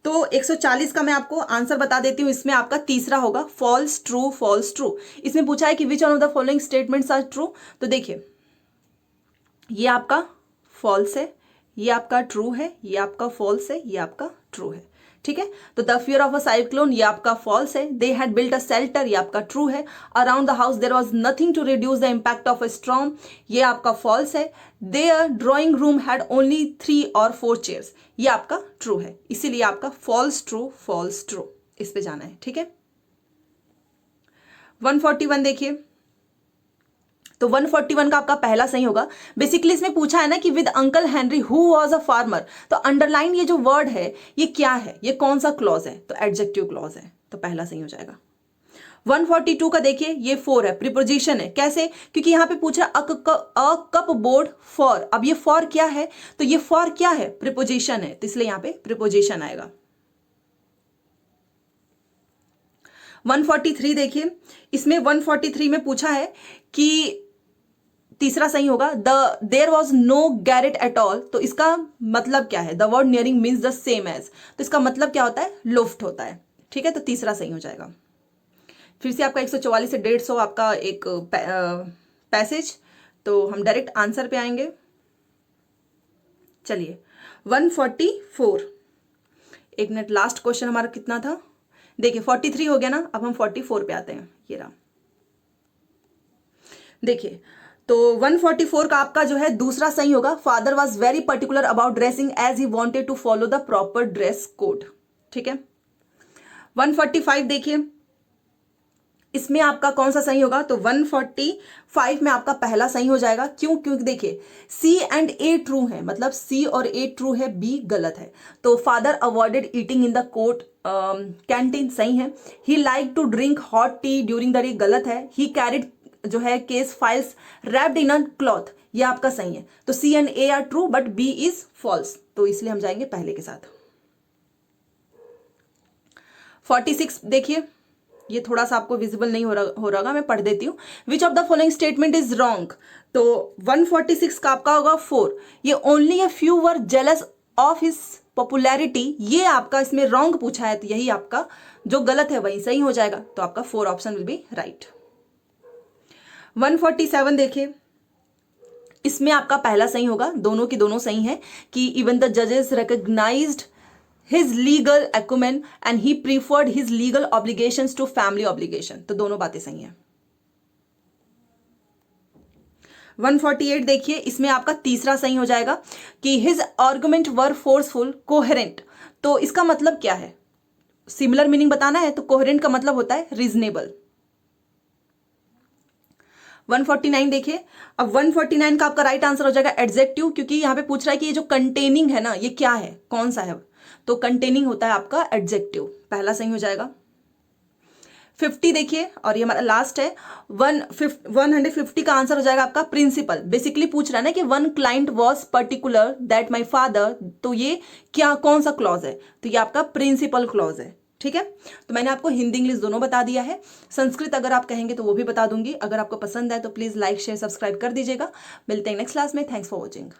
तो 140 का मैं आपको आंसर बता देती हूँ। इसमें आपका तीसरा होगा फॉल्स ट्रू फॉल्स ट्रू। इसमें पूछा है कि which one of the following statements are true. तो देखिए, ये आपका फॉल्स है, ये आपका ट्रू है, ये आपका फॉल्स है, ये आपका ट्रू है। ठीक है, तो the fear of a cyclone, ये आपका फॉल्स है। They had built a shelter, ये आपका ट्रू है। Around the house there was nothing to reduce the impact of a storm, ये आपका फॉल्स है। Their drawing room had only 3 और 4 चेयर्स, ये आपका ट्रू है। इसीलिए आपका फॉल्स ट्रू इस पे जाना है। ठीक है, 141 देखिए, तो 141 का आपका पहला सही होगा। बेसिकली इसमें पूछा है ना कि with uncle Henry who was a farmer. तो अंडरलाइन ये जो वर्ड है ये क्या है, ये कौन सा क्लॉज है। तो एडजेक्टिव क्लॉज है, तो पहला सही हो जाएगा। 142 का देखिए, ये 4 है, प्रीपोजिशन है। कैसे, क्योंकि यहां पे पूछा अ कप बोर्ड फॉर। अब ये फॉर क्या है, तो ये फॉर क्या है, प्रीपोजिशन है, तो इसलिए यहां पे प्रीपोजिशन आएगा। 143 देखिए, इसमें 143 में पूछा है कि तीसरा सही होगा, there was no garret at all. तो इसका मतलब क्या है, the word nearing means the same as. तो इसका मतलब क्या होता है, लुफ्ट होता है। ठीक है, तो तीसरा सही हो जाएगा। फिर से आपका 144 से 150 आपका एक पैसेज। तो हम डायरेक्ट आंसर पे आएंगे। चलिए 144, एक मिनट, लास्ट क्वेश्चन हमारा कितना था। देखिए 43 हो गया ना, अब हम 44 पे आते हैं। ये रहा, देखिए, तो 144 का आपका जो है दूसरा सही होगा। Father was very particular about dressing as he wanted to follow the proper dress code. ठीक है, 145 देखिए, इसमें आपका कौन सा सही होगा। तो 145 में आपका पहला सही हो जाएगा। क्यों, क्योंकि देखिए सी एंड ए ट्रू है, मतलब सी और ए ट्रू है, बी गलत है। तो father avoided eating in the court canteen, सही है। He like to drink hot tea during the day, गलत है। ही कैरिड जो है case files wrapped in a cloth, ये आपका सही है। तो C and A are true but B is false, तो इसलिए हम जाएंगे पहले के साथ। 46 देखिए, ये थोड़ा सा आपको विजिबल नहीं हो रहा होगा, मैं पढ़ देती हूँ। Which of the following statement is wrong. तो 146 का आपका होगा 4, ये only a few were jealous of his popularity, ये आपका इसमें रॉन्ग पूछा है। तो यही आपका जो गलत है वही सही हो जाएगा। तो आपका 4 ऑप्शन विल बी राइट। 147 देखिए, इसमें आपका पहला सही होगा, दोनों की दोनों सही है कि इवन द जजेस recognised his legal acumen and he preferred his legal obligations to family obligation। तो दोनों बातें सही हैं। 148 देखिए, इसमें आपका तीसरा सही हो जाएगा कि his argument were forceful coherent। तो इसका मतलब क्या है, सिमिलर मीनिंग बताना है तो कोहेरेंट का मतलब होता है रीजनेबल। 149 देखिए, अब 149 का आपका राइट आंसर हो जाएगा एडजेक्टिव, क्योंकि यहां पे पूछ रहा है कि ये जो कंटेनिंग है ना, ये क्या है, कौन सा है। तो कंटेनिंग होता है आपका एडजेक्टिव, पहला सही हो जाएगा। 50 देखिए, और ये हमारा लास्ट है 150 का आंसर हो जाएगा आपका प्रिंसिपल। बेसिकली पूछ रहा है ना कि one client was particular that my father, तो ये क्या कौन सा क्लॉज है, तो ये आपका प्रिंसिपल क्लॉज है। ठीक है, तो मैंने आपको हिंदी इंग्लिश दोनों बता दिया है, संस्कृत अगर आप कहेंगे तो वो भी बता दूंगी। अगर आपको पसंद है तो प्लीज लाइक शेयर सब्सक्राइब कर दीजिएगा। मिलते हैं नेक्स्ट क्लास में। Thanks for watching.